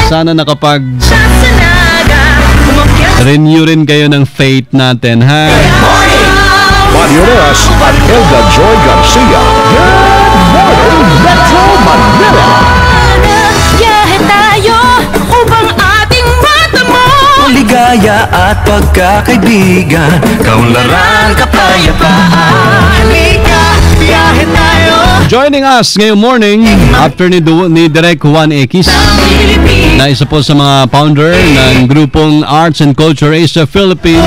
Sana nakapag-renew rin kayo ng faith natin, ha? Manioneras at Elda Joy Garcia. Good morning, Metro Manila. biyahe tayo upang ating matamo. Ligaya at pagkakaibigan, kaunlaran, kapayapaan. halika, biyahe tayo. Joining us ngayong morning after ni Direk Juan Ekis, na isa po sa mga founder ng grupong Arts and Culture Asia Philippines,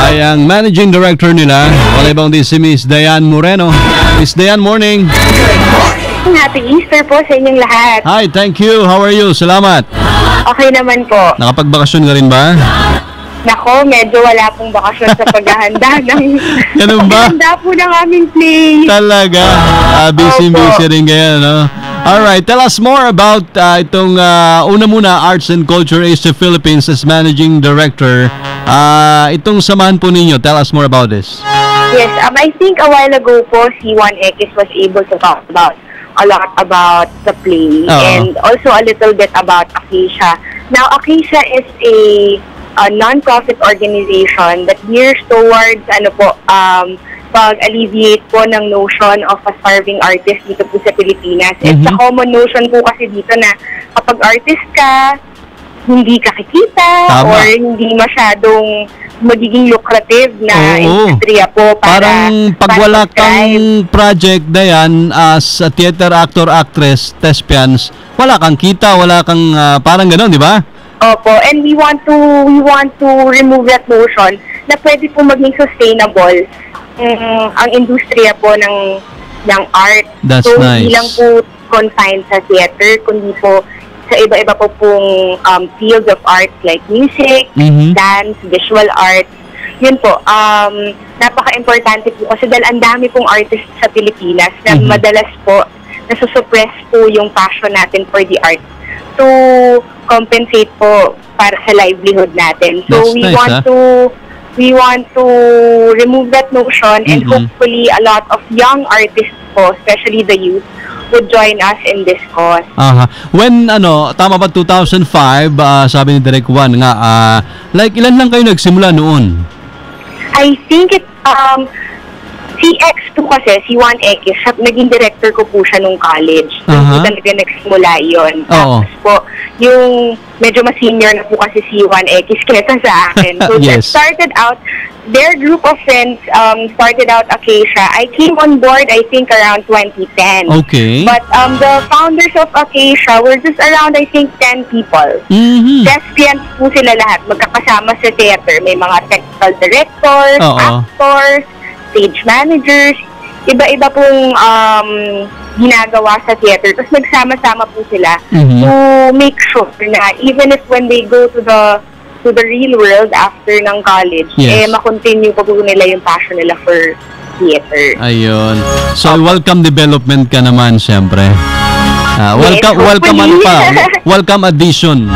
ay ang managing director nila, wala ibang di si Miss Diane Moreno. Miss Diane, morning. Happy Easter po sa inyong lahat. Hi, thank you. How are you? Salamat. Okay naman po. Nakapagbakasyon ka rin ba? Nako, medyo wala pong bakasyon sa paghahanda ng Ganun ba? paghahanda po ng aming play. Talaga. Busy rin kayo, no? Alright, tell us more about itong una muna, Arts and Culture Asia Philippines as Managing Director. Itong samahan po ninyo, tell us more about this. Yes, I think a while ago po, si Juan Ekis was able to talk about a lot about the play and also a little bit about Acacia. Now, Acacia is a non-profit organization that gears towards pag-alleviate po ng notion of a starving artist dito po sa Pilipinas. It's a common notion po kasi dito na kapag artist ka, hindi ka kikita or hindi masyadong magiging lucrative na industriya po para parang pag wala kang project Dayan as a theater actor, actress, thespians, wala kang kita, wala kang parang gano'n, di ba? Opo, and we want to remove that notion na pwede po maging sustainable ang industriya po ng art. That's so nice. Hindi lang po confined sa theater, kundi po sa iba-iba po pong fields of art like music, dance, visual art. Yun po, napaka-importante po kasi dahil ang dami pong artists sa Pilipinas na madalas po nasusuppress po yung passion natin for the art to compensate po para sa livelihood natin. So we want to remove that notion and hopefully a lot of young artists po, especially the youth, would join us in this cause. When, tama ba 2005, sabi ni Direk Juan nga, like ilan lang kayo nagsimula noon? I think si X2 kasi, si Juan X, naging director ko po siya nung college. So, talaga nagsimula yun. Tapos po, yung medyo mas senior na po kasi si Juan X kesa sa akin. So, that started out, their group of friends started out Acacia. I came on board, I think, around 2010. Okay. But the founders of Acacia were just around, I think, 10 people. Thespians po sila lahat, magkakasama sa theater. May mga technical directors, actors, stage managers, iba-iba pong ginagawa sa theater. Tapos nagsama-sama po sila to make sure na even if when they go to the real world after ng college, makontinue pa po nila yung passion nila for theater. Ayun. So, welcome development ka naman, syempre. Welcome addition.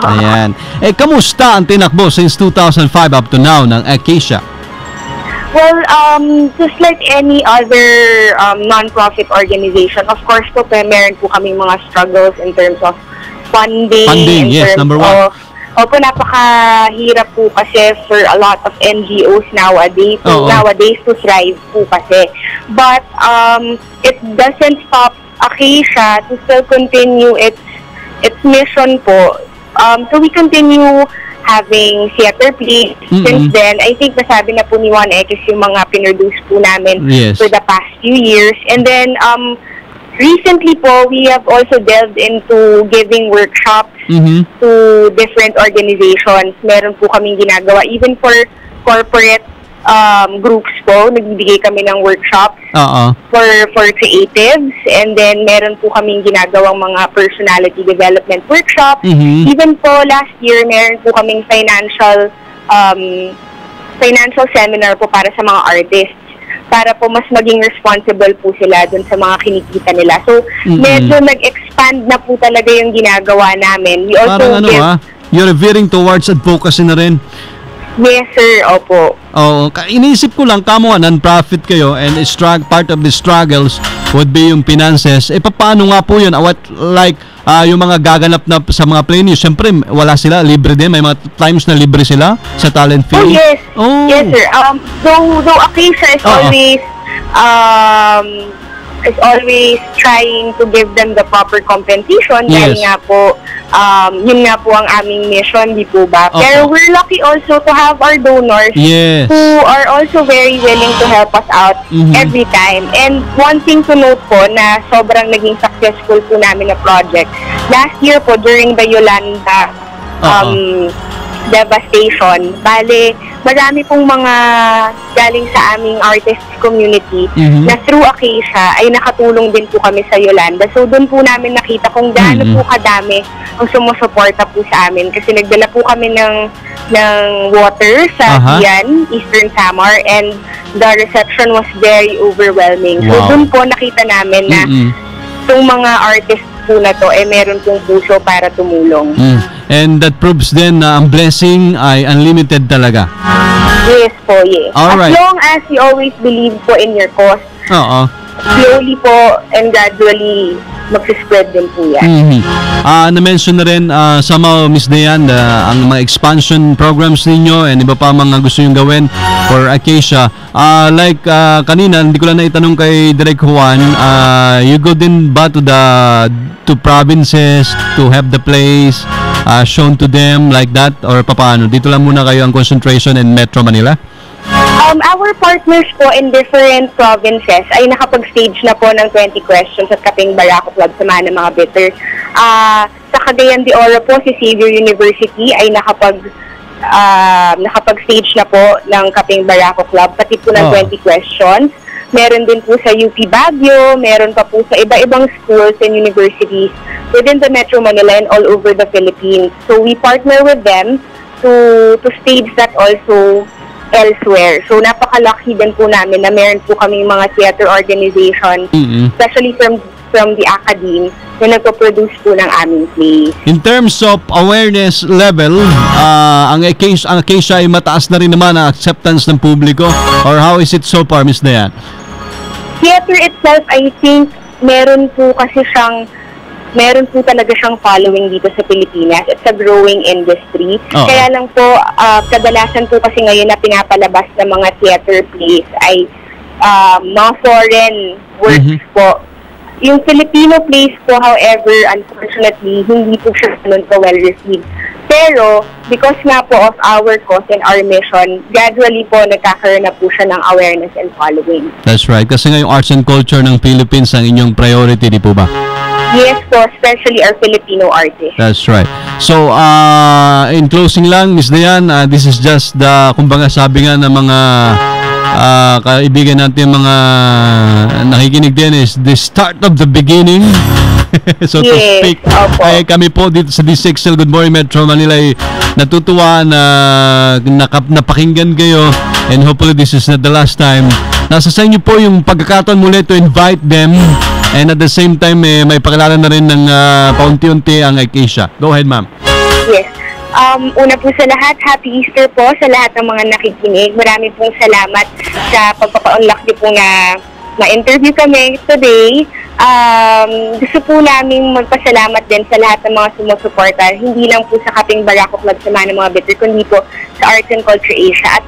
Ayan. Kamusta ang tinakbo since 2005 up to now ng Acacia? Well, just like any other non-profit organization, of course po, meron po kaming mga struggles in terms of funding. Funding, yes, number one. Opo, napakahirap po kasi for a lot of NGOs nowadays to thrive po kasi. But it doesn't stop Acacia to still continue its mission po. So we continue having theater plays. Since then, I think nasabi na po ni Juan X yung mga pinroduce po namin for the past few years. And then, recently po, we have also delved into giving workshops to different organizations. Meron po kaming ginagawa. Even for corporate groups po, nagbibigay kami ng workshops for creatives. And then, meron po kaming ginagawang mga personality development workshops. Even po, last year, meron po kaming financial seminar po para sa mga artists, para po mas maging responsible po sila dun sa mga kinikita nila. So, medyo nag-expand na po talaga yung ginagawa namin. We also you're veering towards advocacy na rin. Yes, sir. Opo. Iniisip ko lang, kamo non-profit kayo and part of the struggles would be yung finances. Paano nga po yun? Yung mga gaganap na sa mga play niyo, syempre wala sila, libre din. May mga times na libre sila sa talent fee. Yes, sir. Though Acacia is always trying to give them the proper compensation. Dahil nga po, yun nga po ang aming mission, di po ba? Pero we're lucky also to have our donors who are also very willing to help us out every time. And one thing to note po na sobrang naging successful po namin na project. Last year po, during the Yolanda devastation, bale, marami pong mga galing sa aming artists community na through Acacia ay nakatulong din po kami sa Yolanda. So doon po namin nakita kung gaano po kadami ang sumusuporta po sa amin kasi nagdala po kami ng water sa Dian, Eastern Samar, and the reception was very overwhelming. So doon po nakita namin na itong mga artists po na to meron pong puso para tumulong. And that proves then na ang blessing ay unlimited talaga. Yes po, yes. Alright. As long as you always believe po in your cause, slowly po and gradually mag-spread din po yan. Na-mention na rin somehow, Miss Dayan, ang mga expansion programs ninyo and iba pa mga gusto nyo gawin for Acacia. Kanina, hindi ko lang naitanong kay Direk Juan, you go din ba to provinces to have the place shown to them like that, or paano? Dito lang muna kayo ang concentration in Metro Manila? Our partners po in different provinces ay nakapag-stage na po ng 20 questions at Kaping Barako Club Samahan ng mga Bitter. Sa Cagayan de Oro po, si Xavier University ay nakapag-stage na po ng Kaping Barako Club, pati po ng 20 questions. Meron din po sa UP Baguio, meron pa po sa iba-ibang schools and universities within the Metro Manila and all over the Philippines. So we partner with them to stage that also elsewhere. So napakalaki din po namin na meron po kaming mga theater organizations, especially from the academe, na nagpo-produce po ng aming plays. In terms of awareness level, ang Acacia ay mataas na rin naman ang acceptance ng publiko, or how is it so far, Ms. Dayan? Theater itself, I think, meron po talaga siyang following dito sa Pilipinas. It's a growing industry. Kaya lang po, kadalasan po kasi ngayon na pinapalabas ng mga theater plays ay mga foreign works po. Yung Filipino plays po, however, unfortunately, hindi po siya ganun ka well received. Pero, because nga po of our cause and our mission, gradually po nagkakaroon na po siya ng awareness and following. That's right. Kasi nga yung arts and culture ng Philippines ang inyong priority, di po ba? Yes po, especially our Filipino artists. That's right. So, in closing lang, Ms. Dayan, this is just the, kumbaga sabi nga ng mga kaibigan natin, mga nakikinig din, is the start of the beginning. So to speak. Ay, kami po dito sa DCXL Good Morning Metro Manila ay natutuwa na napakinggan kayo, and hopefully this is not the last time. Nasa sa inyo po yung pagkakataon muli to invite them, and at the same time may pakilala na rin ng paunti-unti ang Acacia. Go ahead, ma'am. Yes. Una po sa lahat, Happy Easter po sa lahat ng mga nakikinig. Marami pong salamat sa pagpapaunlak niyo po na ma-interview kami today. Gusto po namin magpasalamat din sa lahat ng mga sumusuporta, hindi lang po sa Kaping Barako Club Samahan ng mga Bitter, kundi po sa Arts and Culture Asia. At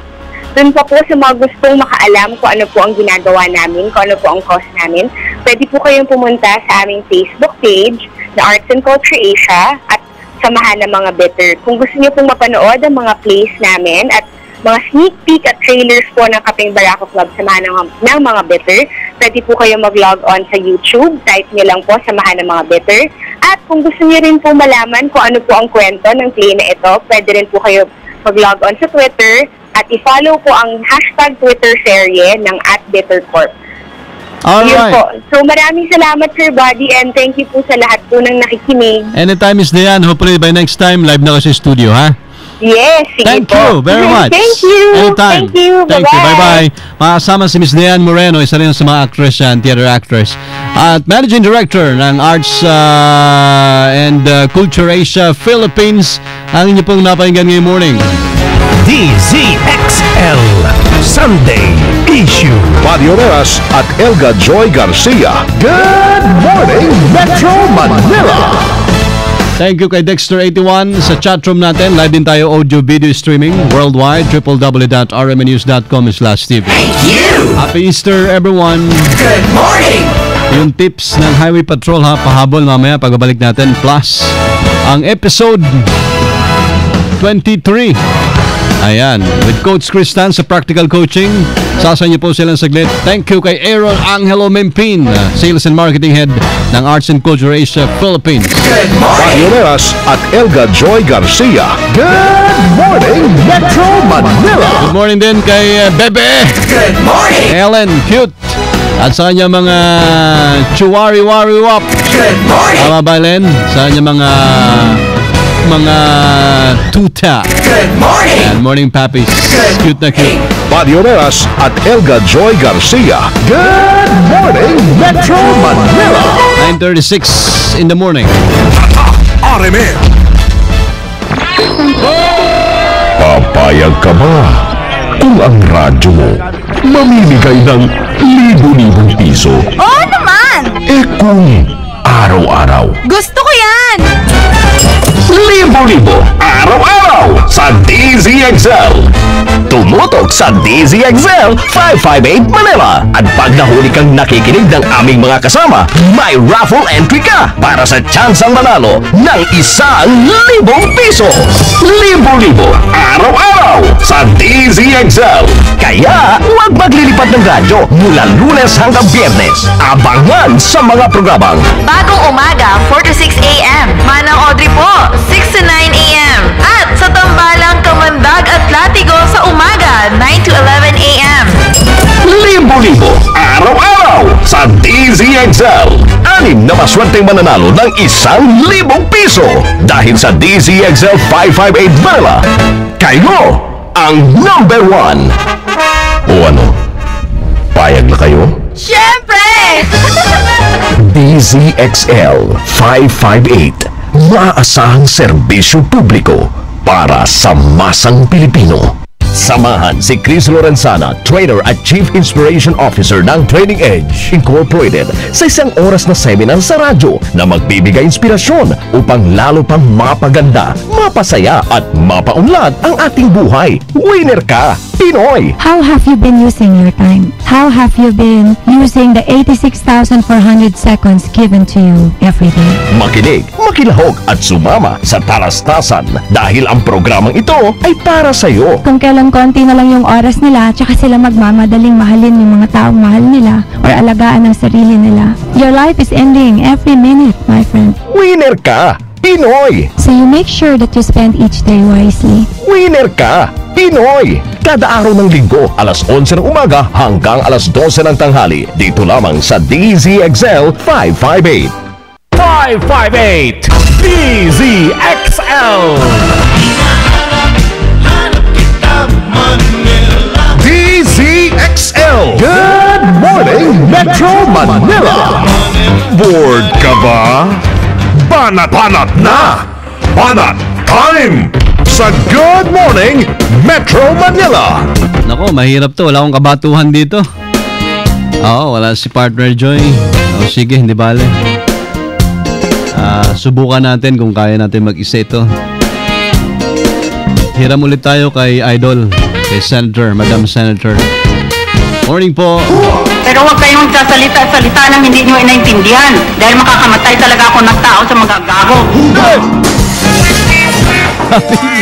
dun pa po sa mga gustong makaalam kung ano po ang ginagawa namin, kung ano po ang cause namin, pwede po kayong pumunta sa aming Facebook page na Arts and Culture Asia at Samahan ng mga Bitter. Kung gusto niyo pong mapanood ang mga plays namin at mga sneak peek at trailers po ng Kaping Barako Club Samahan ng mga Bitter, pwede po kayo mag-log on sa YouTube. Type niyo lang po Samahan ng mga Bitter. At kung gusto niyo rin po malaman kung ano po ang kwento ng play na ito, pwede rin po kayo mag-log on sa Twitter at i-follow po ang hashtag Twitter serye ng @BitterCorp. Alright. Po. So maraming salamat, Sir Buddy, and thank you po sa lahat po ng nakikinig. Anytime, Miss Dayan. Hopefully by next time, live na kasi sa studio, ha? Yes, thank you very much. Thank you. Anytime. Thank you. Thank you. Bye-bye. Makasama si Miss Dayan Moreno, isa rin sa mga actress and theater actress. At Managing Director ng Arts and Culture Asia Philippines, ang inyo pong napakinggan ngayong morning. DZXL Sunday Issue. Buddy Oreras at Elga Joy Garcia. Good morning, Metro Manila. Thank you kay Dexter81 sa chatroom natin. Live din tayo audio video streaming worldwide, www.rmnews.com/tv. Thank you! Happy Easter, everyone! Good morning! Yung tips ng Highway Patrol, ha, pahabol mamaya pagbabalik natin. Plus, ang episode 23. Ayan, with Coach Cristan sa Practical Coaching. Sasa niyo po silang saglit. Thank you kay Aaron Angelo Mempin, Sales and Marketing Head ng Arts and Culture Asia Philippines. Good morning! Pioneras at Elga Joy Garcia. Good morning, Metro Manila! Good morning din kay Bebe. Good morning! Ellen, cute. At sa kanya mga chuwari-wari-wap. Good morning! Tama ba, Ellen? Sa kanya mga tuta. Good morning! And morning, papis. Cute na cute. Pioneras at Elga Joy Garcia. Good morning, Metro Manila! 9:36 in the morning. RMN. Papayag ka ba Kung ang radyo mo mamimigay ng libo-libong piso, Oo naman! kung araw-araw Gusto ko yan! libo-libo araw-araw sa DZXL. Tumutok sa DZXL 558 Manila. At pag nahuli kang nakikinig ng aming mga kasama, may raffle entry ka para sa tsansang manalo ng 1,000 piso. Libo-libo araw-araw sa DZXL. Kaya huwag maglilipat ng radyo mula Lunes hanggang Biyernes. Abangan sa mga programang Bagong Umaga, 4 to 6 a.m. Manang Audrey po, 6 to 9 a.m. At sa Tambalang Kamandag at Latigo sa umaga, 9 to 11 a.m. Libo-libo araw-araw sa DZXL. 6 na maswerteng mananalo ng 1,000 piso dahil sa DZXL 558 Manila. Kayo ang number 1. O ano? Payag na kayo? Siyempre! DZXL 558. Maasahang serbisyo publiko para sa masang Pilipino. Samahan si Chris Lorenzana, Trainer at Chief Inspiration Officer ng Training Edge Incorporated sa isang oras na seminar sa radyo na magbibigay inspirasyon upang lalo pang mapaganda, mapasaya at mapaunlad ang ating buhay. Winner ka, Pinoy! How have you been using your time? How have you been using the 86,400 seconds given to you every day? Makinig, makilahok at sumama sa talastasan dahil ang programang ito ay para sa iyo. Kung kailan konti na lang yung oras nila, tsaka sila magmamadaling mahalin yung mga taong mahal nila or alagaan ang sarili nila. Your life is ending every minute, my friend. Winner ka, Pinoy! So you make sure that you spend each day wisely. Winner ka, Pinoy! Kada araw ng linggo, alas 11 ng umaga hanggang alas 12 ng tanghali. Dito lamang sa DZXL 558. 558 DZXL. DZXL. Good morning, Metro Manila. Bored ka ba? Banat-banat na! Banat time! Sa Good Morning, Metro Manila. Nako, mahirap to. Wala akong kabatuhan dito. Oo, wala si Partner Joy. O sige, hindi bale. Subukan natin kung kaya natin mag-isa ito. Hiram ulit tayo kay Idol, kay Senator, Madam Senator. Morning po. Pero huwag kayong sasalita-salita nang hindi nyo inaintindihan dahil makakamatay talaga ako ng tao sa mga gago.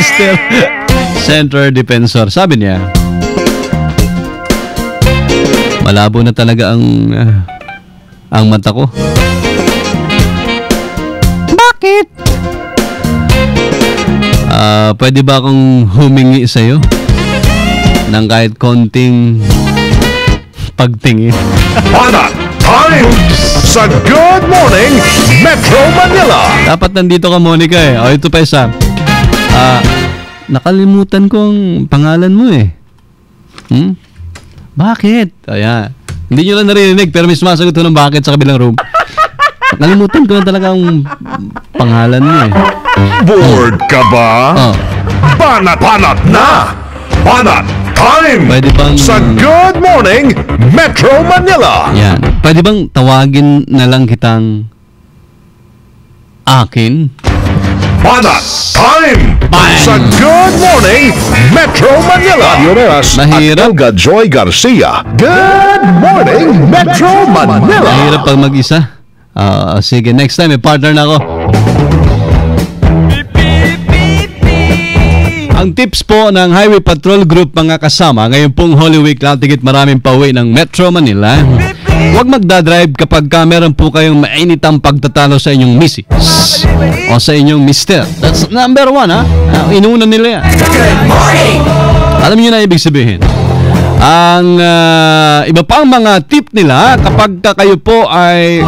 Still, Senator Defensor, sabi niya, malabo na talaga ang mata ko. Bakit? Pwede ba akong humingi sa'yo ng kahit konting pagtingin? Banat time sa Good Morning, Metro Manila. Dapat nandito ka, Monica eh. O, ito pa isa. Nakalimutan ko ang pangalan mo eh. Bakit? Ayan. Hindi nyo lang narinig pero may sumasagot ko ng bakit sa kabilang room. Nalimutan ko na talaga ang pangalan mo eh. Bored ka ba? Banat-banat na! Banat time! Pwede bang sa Good Morning, Metro Manila. Yan. Pwede bang tawagin na lang kitang akin? Banat time! Sa Good Morning, Metro Manila. Mahirap. At Joy Garcia. Good Morning, Metro Manila. Mahirap pag mag-isa. Sige, next time may partner na ako. Ang tips po ng Highway Patrol Group mga kasama, ngayon pong Holy Week lang, tigit maraming pauwi ng Metro Manila. Huwag magdadrive kapag meron po kayong mainitang pagtatalo sa inyong misis o sa inyong mister. That's number 1 ha. Inuuna nila yan. Alam niyo na ibig sabihin. Ang iba pang mga tip nila kapag kayo po ay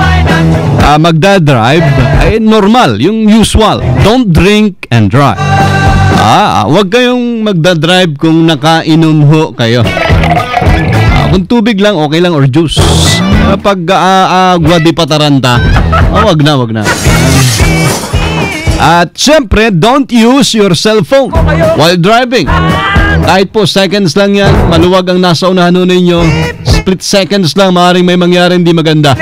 magdadrive ay normal, yung usual. Don't drink and drive. Huwag kayong magdadrive kung nakainom ho kayo. Kung tubig lang, okay lang, or juice. Kapag agwa di pataranta, wag na. At syempre, don't use your cellphone while driving. Kahit po seconds lang yan, maluwag ang nasa unahan ninyo, split seconds lang, maaaring may mangyari hindi maganda.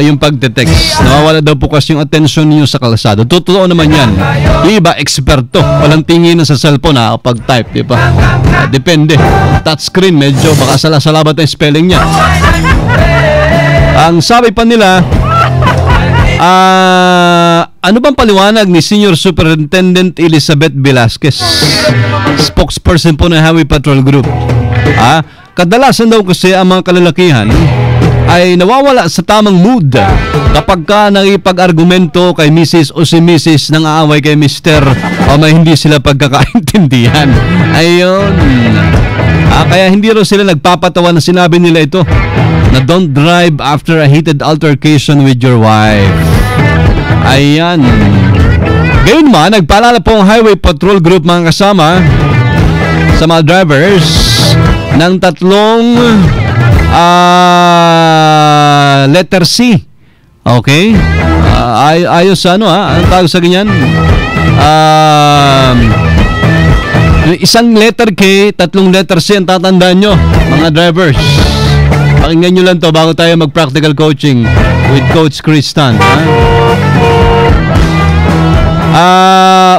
Yung pagte-text, nawawala daw po kasi yung attention niyo sa kalsada. Totoo naman yan. Yung iba, eksperto. Walang tingin na sa cellphone, nakakapag-type, di ba? Depende. Touchscreen, medyo baka salasalabat ang spelling niya. Ang sabi pa nila, ano bang paliwanag ni Senior Superintendent Elizabeth Velasquez, spokesperson po ng Highway Patrol Group? Kadalasan daw kasi ang mga kalalakihan ay nawawala sa tamang mood kapag ka nakipag-argumento kay Mrs. o si Mrs. nang aaway kay Mr. o may hindi sila pagkakaintindihan. Ayun. Kaya hindi raw sila nagpapatawa na sinabi nila ito na don't drive after a heated altercation with your wife. Ayan. Ngayon nagpaalala po ang Highway Patrol Group mga kasama sa mga drivers ng tatlong letter C. Okay? Ayos sa anong tawag sa ganyan? Isang letter K, tatlong letter C ang tatandaan nyo, mga drivers. Pakinggan nyo lang to bago tayo mag-practical coaching with Coach Chris Tan.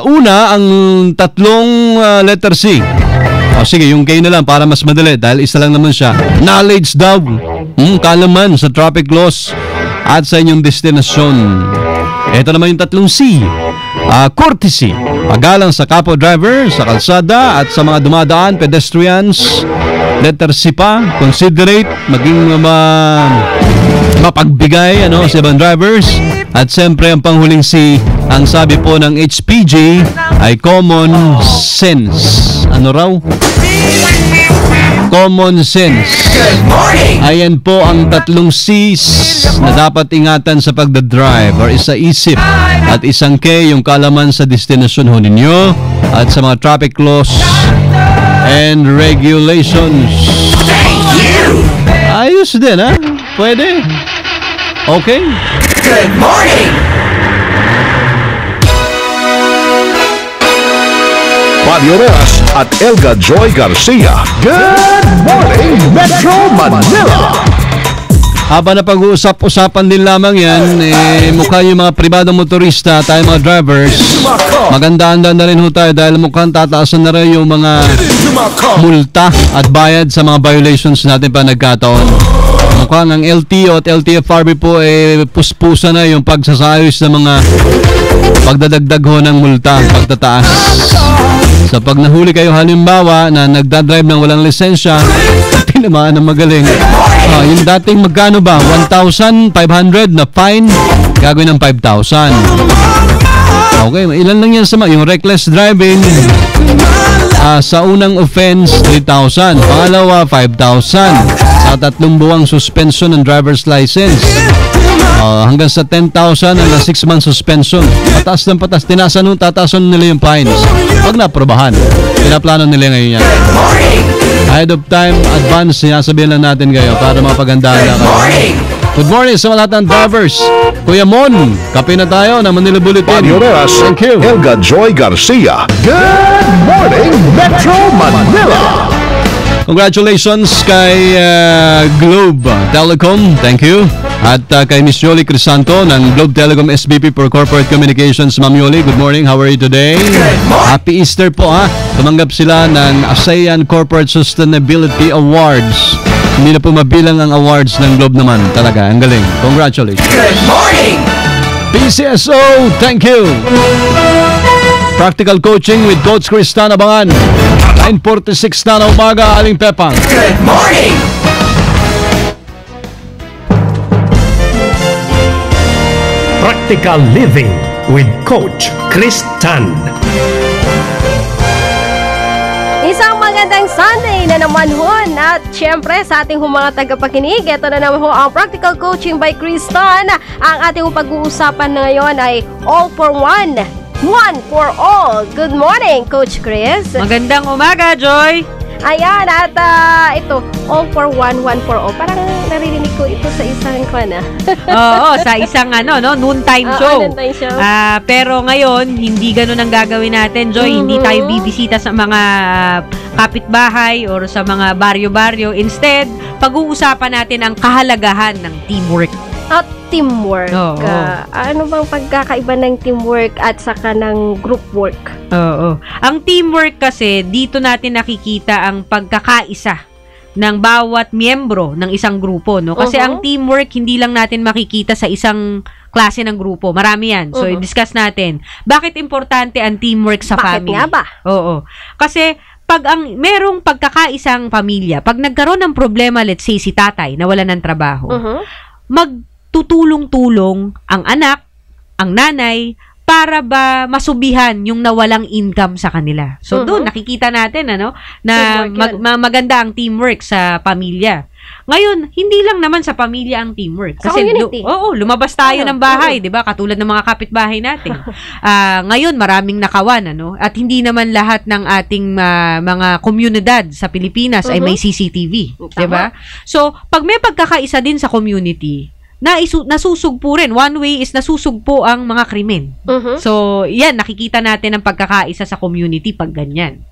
Una, ang tatlong letter C. Sige, yung K na lang para mas madali dahil isa lang naman siya. Knowledge daw. Kaalaman sa traffic laws at sa inyong destinasyon. Ito naman yung tatlong C. Courtesy. Paggalang sa kapwa driver, sa kalsada at sa mga dumadaan, pedestrians. Letter C pa, considerate, maging mapagbigay sa ibang drivers. At siyempre ang panghuling C, ang sabi po ng HPG ay common sense. Ano raw? Common sense. Good morning! Ayan po ang tatlong C's na dapat ingatan sa pagdadrive or isa isip. At isang K, yung kaalaman sa destinasyon ho ninyo at sa mga traffic laws and regulations. Thank you! Ayos din, Pwede. Okay? Good morning! Padioreas at Elga Joy Garcia. Good morning, Metro Manila! Habang napag-uusap-usapan din lamang yan, mukha yung mga pribadong motorista, tayo mga drivers, magandaan na rin ho tayo dahil mukhang tataasan na rin yung mga multa at bayad sa mga violations natin pa nagkataon. Mukhang ang LTO at LTFRB po puspusa na yung pagsasayos ng mga pagdadagdag ho ng multa, pagtataas. So pag nahuli kayo halimbawa na nagdadrive ng walang lisensya, tinamaan ng magaling. Yung dating magkano ba? 1,500 na fine, gagawin ng 5,000. Okay, ilan lang yan yung reckless driving. Sa unang offense, 3,000. Pangalawa, 5,000. Sa 3 buwang suspension ng driver's license. Hanggang sa 10,000 hanggang 6 months suspension. Pataas ng pataas. Tataasan nila yung fines. Pag naprobahan. Pinaplano nila ngayon yan. Ahead of time, advance, sinasabihin lang natin kayo para mapagandaan na kayo. Good morning sa lahat ng drivers. Kuya Mon, kape na tayo na Manila Bulletin. Thank you. Elga Joy Garcia. Good morning, Metro Manila! Congratulations kay Globe Telecom. Thank you. At kay Miss Yoli Crisanto ng Globe Telecom SVP for Corporate Communications. Ma'am Yoli, good morning. How are you today? Happy Easter po Tumanggap sila ng ASEAN Corporate Sustainability Awards. Hindi na po mabilang ang awards ng Globe naman. Talaga, ang galing. Congratulations. Good morning! PCSO, thank you. Practical coaching with Coach Chris Tan, abangan. 9:46 na umaga, Aling Pepang. Good morning! Practical Living with Coach Chris Tan. Isang magandang Sunday na naman ho, at syempre sa ating mga tagapakinig, ito na naman ho ang Practical Coaching by Chris Tan. Ang ating pag-uusapan ngayon ay All for One, One for All. Good morning, Coach Chris. Magandang umaga, Joy. Ayan, at ito, all for one, one for all. Parang naririnig ko ito sa isang Oo, sa isang noontime show. Noontime show. Pero ngayon, hindi ganun ang gagawin natin, Joy. Hindi tayo bibisita sa mga kapitbahay or sa mga baryo-baryo. Instead, pag-uusapan natin ang kahalagahan ng teamwork. At teamwork. Oo. Ano bang pagkakaiba ng teamwork at saka ng group work? Oo. Ang teamwork kasi, dito natin nakikita ang pagkakaisa ng bawat miyembro ng isang grupo, no? Kasi ang teamwork, hindi lang natin makikita sa isang klase ng grupo. Marami yan. So, i-discuss natin. Bakit importante ang teamwork sa family? Bakit nga ba? Oo. Kasi, pag merong pagkakaisang pamilya, pag nagkaroon ng problema, let's say si tatay, nawala ng trabaho, magtutulong-tulong ang anak, ang nanay, para ba masubihan yung nawalang income sa kanila. So, doon nakikita natin na maganda ang teamwork sa pamilya. Ngayon, hindi lang naman sa pamilya ang teamwork. Sa community. Lumabas tayo ng bahay, 'di ba? Katulad ng mga kapitbahay natin. Ngayon, maraming nakawan, at hindi naman lahat ng ating mga komunidad sa Pilipinas ay may CCTV, 'di ba? So, pag may pagkakaisa din sa community, nasusugpo rin. One way is nasusugpo ang mga krimen. So, yan, nakikita natin ang pagkakaisa sa community pag ganyan.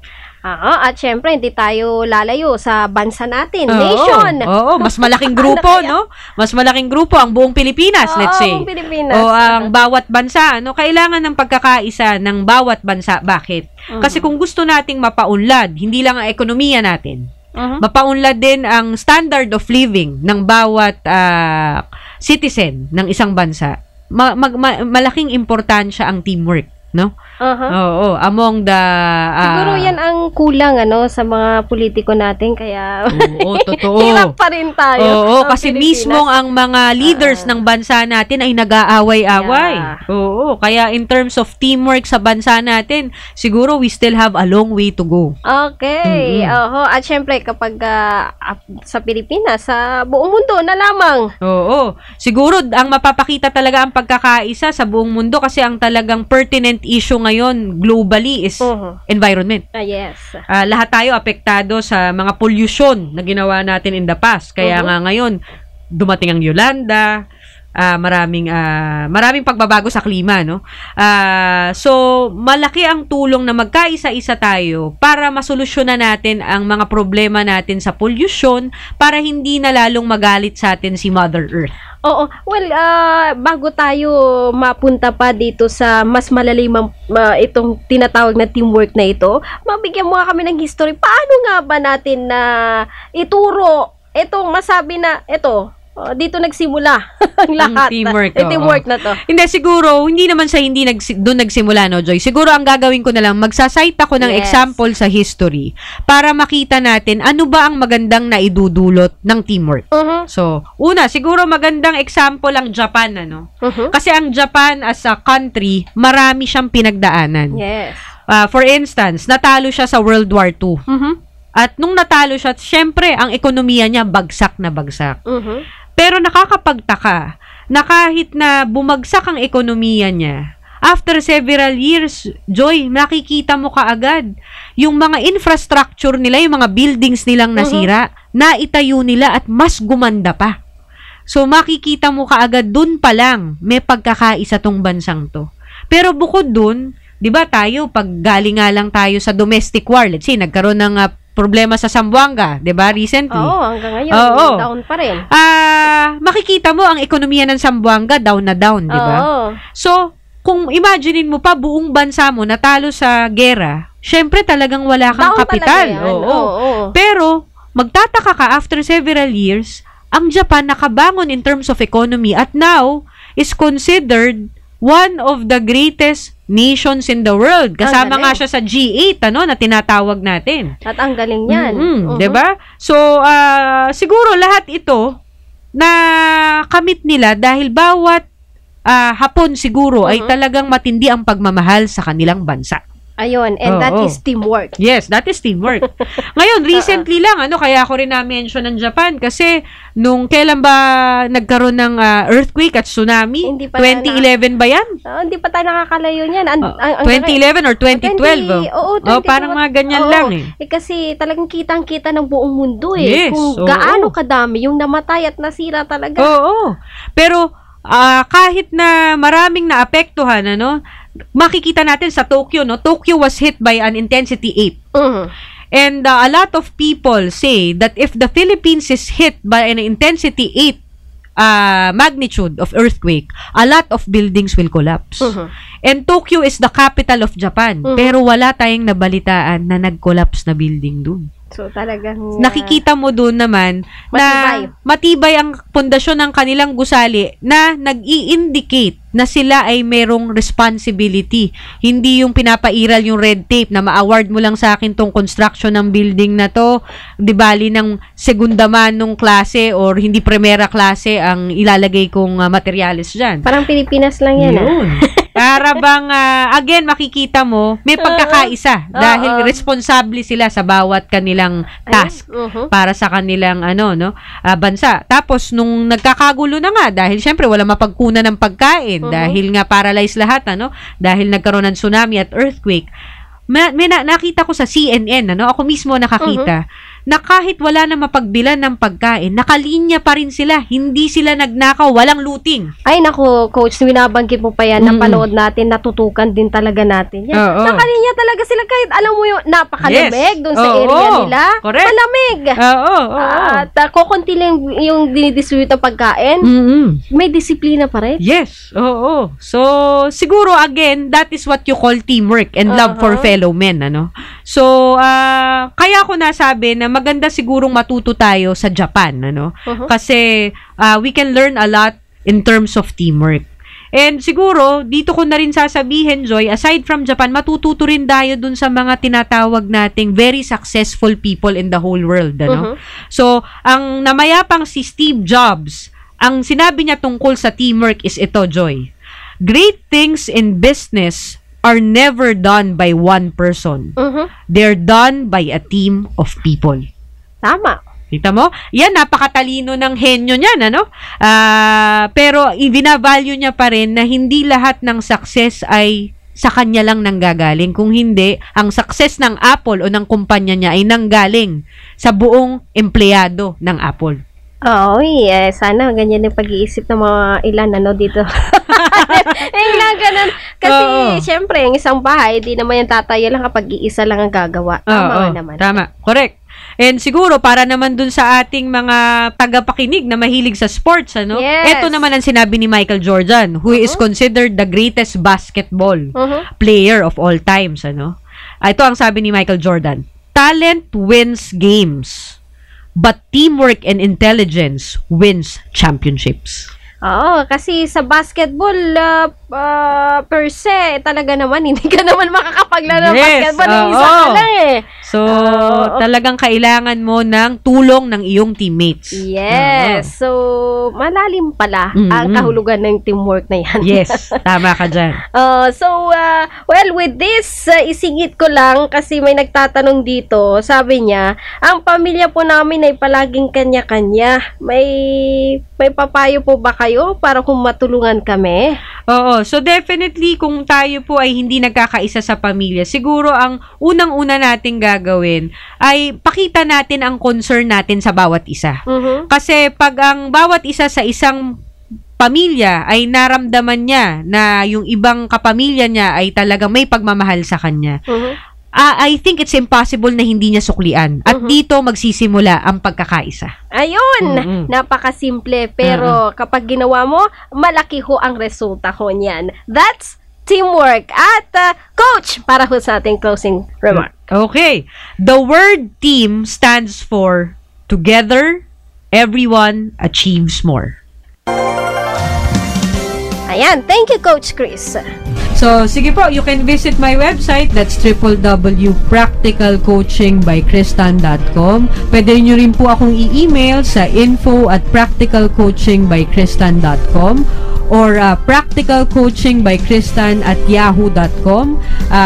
At syempre, hindi tayo lalayo sa bansa natin, nation. Oo, mas malaking grupo, no? Mas malaking grupo ang buong Pilipinas, let's say. Buong Pilipinas. O ang bawat bansa, kailangan ng pagkakaisa ng bawat bansa. Bakit? Kasi kung gusto nating mapaunlad, hindi lang ang ekonomiya natin, mapaunlad din ang standard of living ng bawat citizen ng isang bansa. Malaking importansya ang teamwork, no? Oo, among the siguro yan ang kulang sa mga politiko natin, kaya totoo. Hirap pa rin tayo. Oo, kasi mismo ang mga leaders ng bansa natin ay nag-aaway-away. Oo, kaya in terms of teamwork sa bansa natin, siguro we still have a long way to go. Okay. At syempre kapag sa Pilipinas, sa buong mundo na lamang. Oo. Siguro ang mapapakita talaga ang pagkakaisa sa buong mundo kasi ang talagang pertinent issue ngayon globally is environment. Yes. Lahat tayo apektado sa mga pollution na ginawa natin in the past. Kaya nga ngayon, dumating ang Yolanda, maraming pagbabago sa klima, no? So, malaki ang tulong na magkaisa-isa tayo para masolusyonan natin ang mga problema natin sa pollution para hindi na lalong magalit sa atin si Mother Earth. Oo. Well, bago tayo mapunta pa dito sa mas malalim itong tinatawag na teamwork na ito, mabigyan mo nga kami ng history. Paano nga ba natin na ituro itong masabi na ito, dito nagsimula ang lahat. Teamwork na to. Hindi, siguro, hindi naman sa doon nagsimula, no, Joy? Siguro, ang gagawin ko na lang, magsasite ako ng example sa history para makita natin ano ba ang magandang naidudulot ng teamwork. So, una, siguro magandang example ang Japan, Kasi ang Japan as a country, marami siyang pinagdaanan. Yes. For instance, natalo siya sa World War II. At nung natalo siya, syempre, ang ekonomiya niya bagsak na bagsak. Pero nakakapagtaka na kahit na bumagsak ang ekonomiya niya, after several years, Joy, nakikita mo kaagad yung mga infrastructure nila, yung mga buildings nilang nasira, naitayo nila at mas gumanda pa. So, makikita mo kaagad dun pa lang may pagkakaisa tong bansang to. Pero bukod dun, di ba tayo, pag galing nga lang tayo sa domestic war, let's say, nagkaroon ng problema sa Zamboanga, 'di ba, recently? Hanggang ngayon, down pa rin. Makikita mo ang ekonomiya ng Zamboanga down na down, 'di ba? So, kung imaginein mo pa buong bansa mo natalo sa gera, syempre talagang wala kang kapital. Pero magtataka ka after several years, ang Japan nakabangon in terms of economy at now is considered one of the greatest nations in the world. Kasama nga siya sa G8, na tinatawag natin. At ang galing yan. Diba? So, siguro lahat ito na kamit nila dahil bawat Hapon siguro ay talagang matindi ang pagmamahal sa kanilang bansa. Ayun, and that is teamwork. Yes, that is teamwork. Ngayon, recently lang, kaya ako rin na-mention ng Japan kasi nung kailan ba nagkaroon ng earthquake at tsunami? 2011 ba yan? Hindi pa tayo nakakalayo niyan. 2011 or 2012? Oo, parang mga ganyan lang kasi talagang kitang-kita ng buong mundo Yes, kung gaano kadami yung namatay at nasira talaga. Oo. Pero kahit na maraming naapektuhan, makikita natin sa Tokyo, Tokyo was hit by an intensity 8. And a lot of people say that if the Philippines is hit by an intensity 8 magnitude of earthquake, a lot of buildings will collapse. And Tokyo is the capital of Japan, pero wala tayong nabalitaan na nag-collapse na building dun. So talagang nakikita mo doon naman na matibay ang pundasyon ng kanilang gusali na nag-i-indicate na sila ay merong responsibility. Hindi yung pinapairal yung red tape na ma-award mo lang sa akin tong construction ng building na to, di bali ng segunda manong klase or hindi primera klase ang ilalagay kong materyales dyan. Parang Pilipinas lang yan. Para bang, again, makikita mo, may pagkakaisa dahil responsable sila sa bawat kanilang task para sa kanilang bansa. Tapos, nung nagkakagulo na nga, dahil syempre wala mapagkunan ng pagkain, dahil nga paralyzed lahat, dahil nagkaroon ng tsunami at earthquake, nakita ko sa CNN, ako mismo nakakita, na kahit wala na mapagbilan ng pagkain, nakalinya pa rin sila. Hindi sila nagnakaw, walang looting. Ay, naku, Coach, binabanggit mo pa yan, napanood natin, natutukan din talaga natin yan. Nakalinya talaga sila kahit alam mo yung napakalamig doon sa area nila. Correct. Malamig. At kukunti lang yung dinidistribute ng pagkain, may disiplina pa rin. Yes, So, siguro, again, that is what you call teamwork and love for fellow men, So, kaya ako nasabi na maganda sigurong matuto tayo sa Japan, Kasi we can learn a lot in terms of teamwork. And siguro, dito ko na rin sasabihin, Joy, aside from Japan, matututo rin tayo dun sa mga tinatawag nating very successful people in the whole world, So, ang namayapang si Steve Jobs, ang sinabi niya tungkol sa teamwork is ito, Joy. Great things in business are never done by one person. They're done by a team of people. Tama. Kita mo? Yan, napakatalino ng henyo niyan, pero i-value niya pa rin na hindi lahat ng success ay sa kanya lang nanggagaling. Kung hindi, ang success ng Apple o ng kumpanya niya ay nanggaling sa buong empleyado ng Apple. Oo, sana ganyan yung pag-iisip ng mga ilan dito. Ganun. Kasi, syempre, yung isang bahay, di naman yung tatayo lang kapag iisa lang ang gagawa. Tama. Correct. And siguro, para naman dun sa ating mga tagapakinig na mahilig sa sports, Ito naman ang sinabi ni Michael Jordan, who is considered the greatest basketball player of all times, Ito ang sabi ni Michael Jordan, talent wins games, but teamwork and intelligence wins championships. Oo, kasi sa basketball, per se, talaga naman, hindi ka naman makakapaglaro ng basketball ng isa ka lang So, talagang kailangan mo ng tulong ng iyong teammates. Yes. So, malalim pala ang kahulugan ng teamwork na yan. Yes, tama ka dyan. Well, with this, isingit ko lang kasi may nagtatanong dito. Sabi niya, ang pamilya po namin ay palaging kanya-kanya. May papayo po ba kayo para kung matulungan kami? Oo. So, definitely, kung tayo po ay hindi nagkakaisa sa pamilya, siguro ang unang-una nating gagawin ay pakita natin ang concern natin sa bawat isa. Kasi pag ang bawat isa sa isang pamilya ay naramdaman niya na yung ibang kapamilya niya ay talagang may pagmamahal sa kanya, I think it's impossible na hindi niya suklian. At dito magsisimula ang pagkakaisa. Ayun! Napakasimple. Pero kapag ginawa mo, malaki ho ang resulta ho niyan. That's teamwork. At Coach, para ho sa ating closing remark. Okay. The word team stands for together, everyone achieves more. Ayan. Thank you, Coach Chris. So, sige po, you can visit my website. That's www.practicalcoachingbykristan.com. Pwede nyo rin po akong i-email sa info@practicalcoachingbykristan.com or practicalcoachingbykristan@yahoo.com.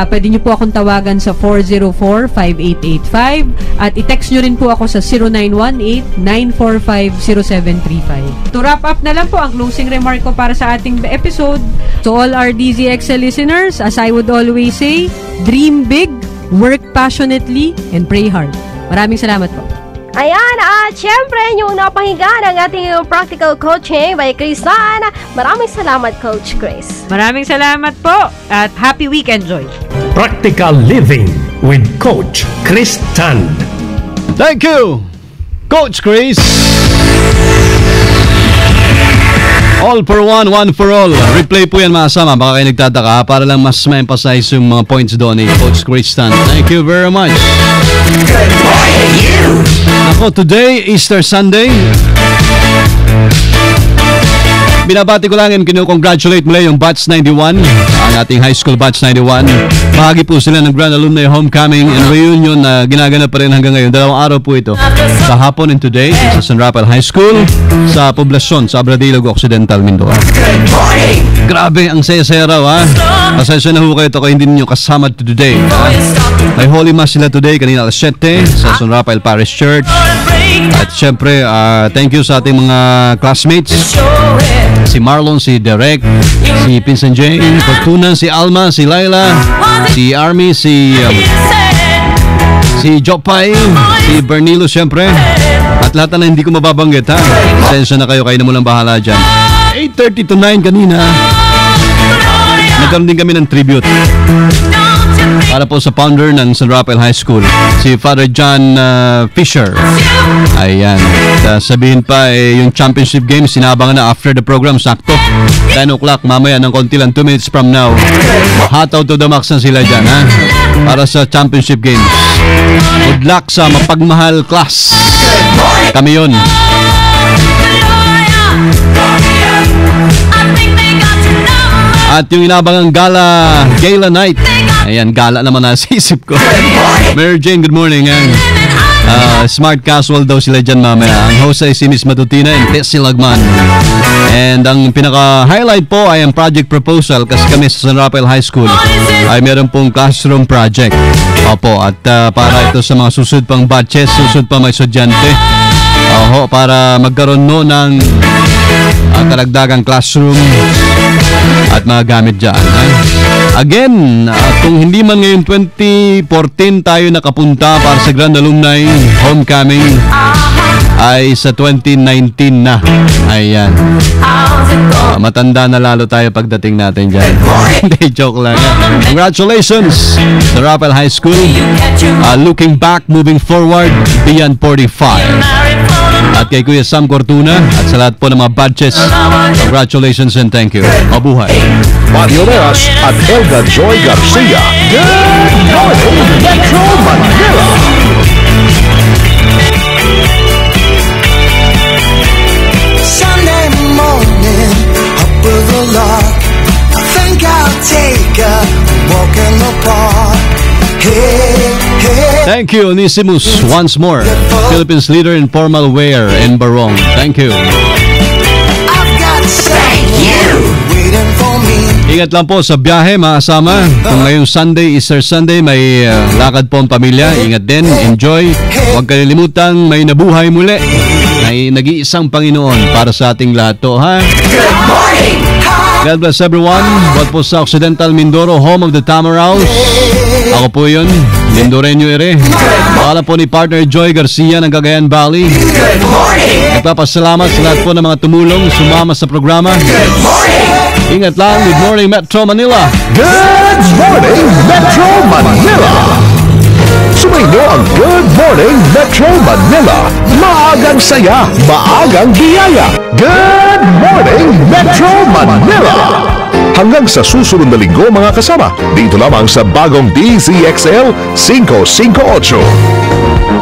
Pwede nyo po akong tawagan sa 404-5885 at i-text nyo rin po ako sa 0918-945-0735. To wrap up na lang po ang closing remark ko para sa ating episode. To all our DZXL listeners, as I would always say, dream big, work passionately, and pray hard. Maraming salamat po. Ayan, at syempre, yung napanghigan ang ating practical coaching by Chris Tan. Maraming salamat, Coach Chris. Maraming salamat po at happy weekend, Joy. Practical Living with Coach Chris Tan. Thank you, Coach Chris. All for one, one for all. Replay po yan masama. Baka kayo nagtataka para lang mas ma-emphasize yung mga points doon ni Coach Chris Tan. Thank you very much. Good morning, you! Ako, today, Easter Sunday. Binabati ko lang and kinu-congratulate mula yung Batch 91, ang ating high school Batch 91. Bahagi po sila ng Grand Alumni Homecoming and Reunion na ginaganap pa rin hanggang ngayon. 2 araw po ito. Kahapon and today sa San Rafael High School sa poblasyon sa Abradilog Occidental, Mindoro. Grabe, ang saya-saya raw ha. Pasensya na ho kayo ito kung hindi ninyo kasama today. May Holy Mass sila today, kanina alas 7 sa San Rafael Parish Church. At syempre, thank you sa ating mga classmates. Si Marlon, si Derek, si Vincent J, Fortuna, si Alma, si Laila, si Army, si Jopay, si Bernilo syempre. At lahat na hindi ko mababanggit ha. Pasensya na kayo na mulang bahala dyan. 8:30 to 9 kanina. Nagkaroon din kami ng tribute para po sa founder ng San Rafael High School, si Father John Fisher. Ayan. Sabihin pa, yung championship game, sinabangan na after the program, sakto. 10 o'clock, mamaya ng konti lang, 2 minutes from now. Hataw to the max na sila dyan, ha? Para sa championship games. Good luck sa mapagmahal class. Kami yun. At yung inabangang gala night. Ayan, gala naman na sa isip ko. Mary Jane, good morning. Smart casual daw sila dyan mamaya. Ang host ay si Miss Matutina and Tessie Lagman. And ang pinaka-highlight po ay ang project proposal kasi kami sa San Rafael High School ay meron pong classroom project. Opo, at para ito sa mga susunod pang batches, susunod pa may estudyante. Oho, para magkaroon no ng karagdagang classroom at mga gamit dyan. Again, kung hindi man ngayon 2014 tayo nakapunta para sa Grand Alumni Homecoming, ay sa 2019 na. Ayan. Matanda na lalo tayo pagdating natin dyan. Hindi, joke lang. Congratulations sa Rafael High School. Looking back, moving forward, beyond 45. At kay Kuya Sam Cortuna at sa lahat po ng mga badges, congratulations and thank you. Mabuhay. Mario Leas at Elga Joy Garcia. Good morning, Metro Manila. Sunday morning, up with the lark. I think I'll take a walk in the park. Hey, hey. Thank you, Onesimus, once more. Philippines leader in formal wear in Barong. Thank you. Thank you. Waiting for me. Ingat lang po sa biyahe, mga kasama. Kung ngayong Sunday, Easter Sunday, may lakad po ang pamilya. Ingat din, enjoy. Huwag kalilimutan, may nabuhay muli. May nag-iisang Panginoon para sa ating lahat to, ha? Good morning. God bless everyone. Buat po sa Occidental Mindoro, home of the Tamaraws. Ako po yun, Mindoreño ere. Pakala po ni partner Joy Garcia ng Cagayan Valley. Good morning. Nagpapasalamat sa lahat po ng mga tumulong, sumama sa programa. Good morning. Ingat lang. Good morning, Metro Manila. Good morning, Metro Manila. Sumainyo ang Good Morning Metro Manila. Maagang saya, maagang biyaya. Good morning, Metro Manila. Hanggang sa susunod na linggo mga kasama, dito lamang sa bagong DZXL 558.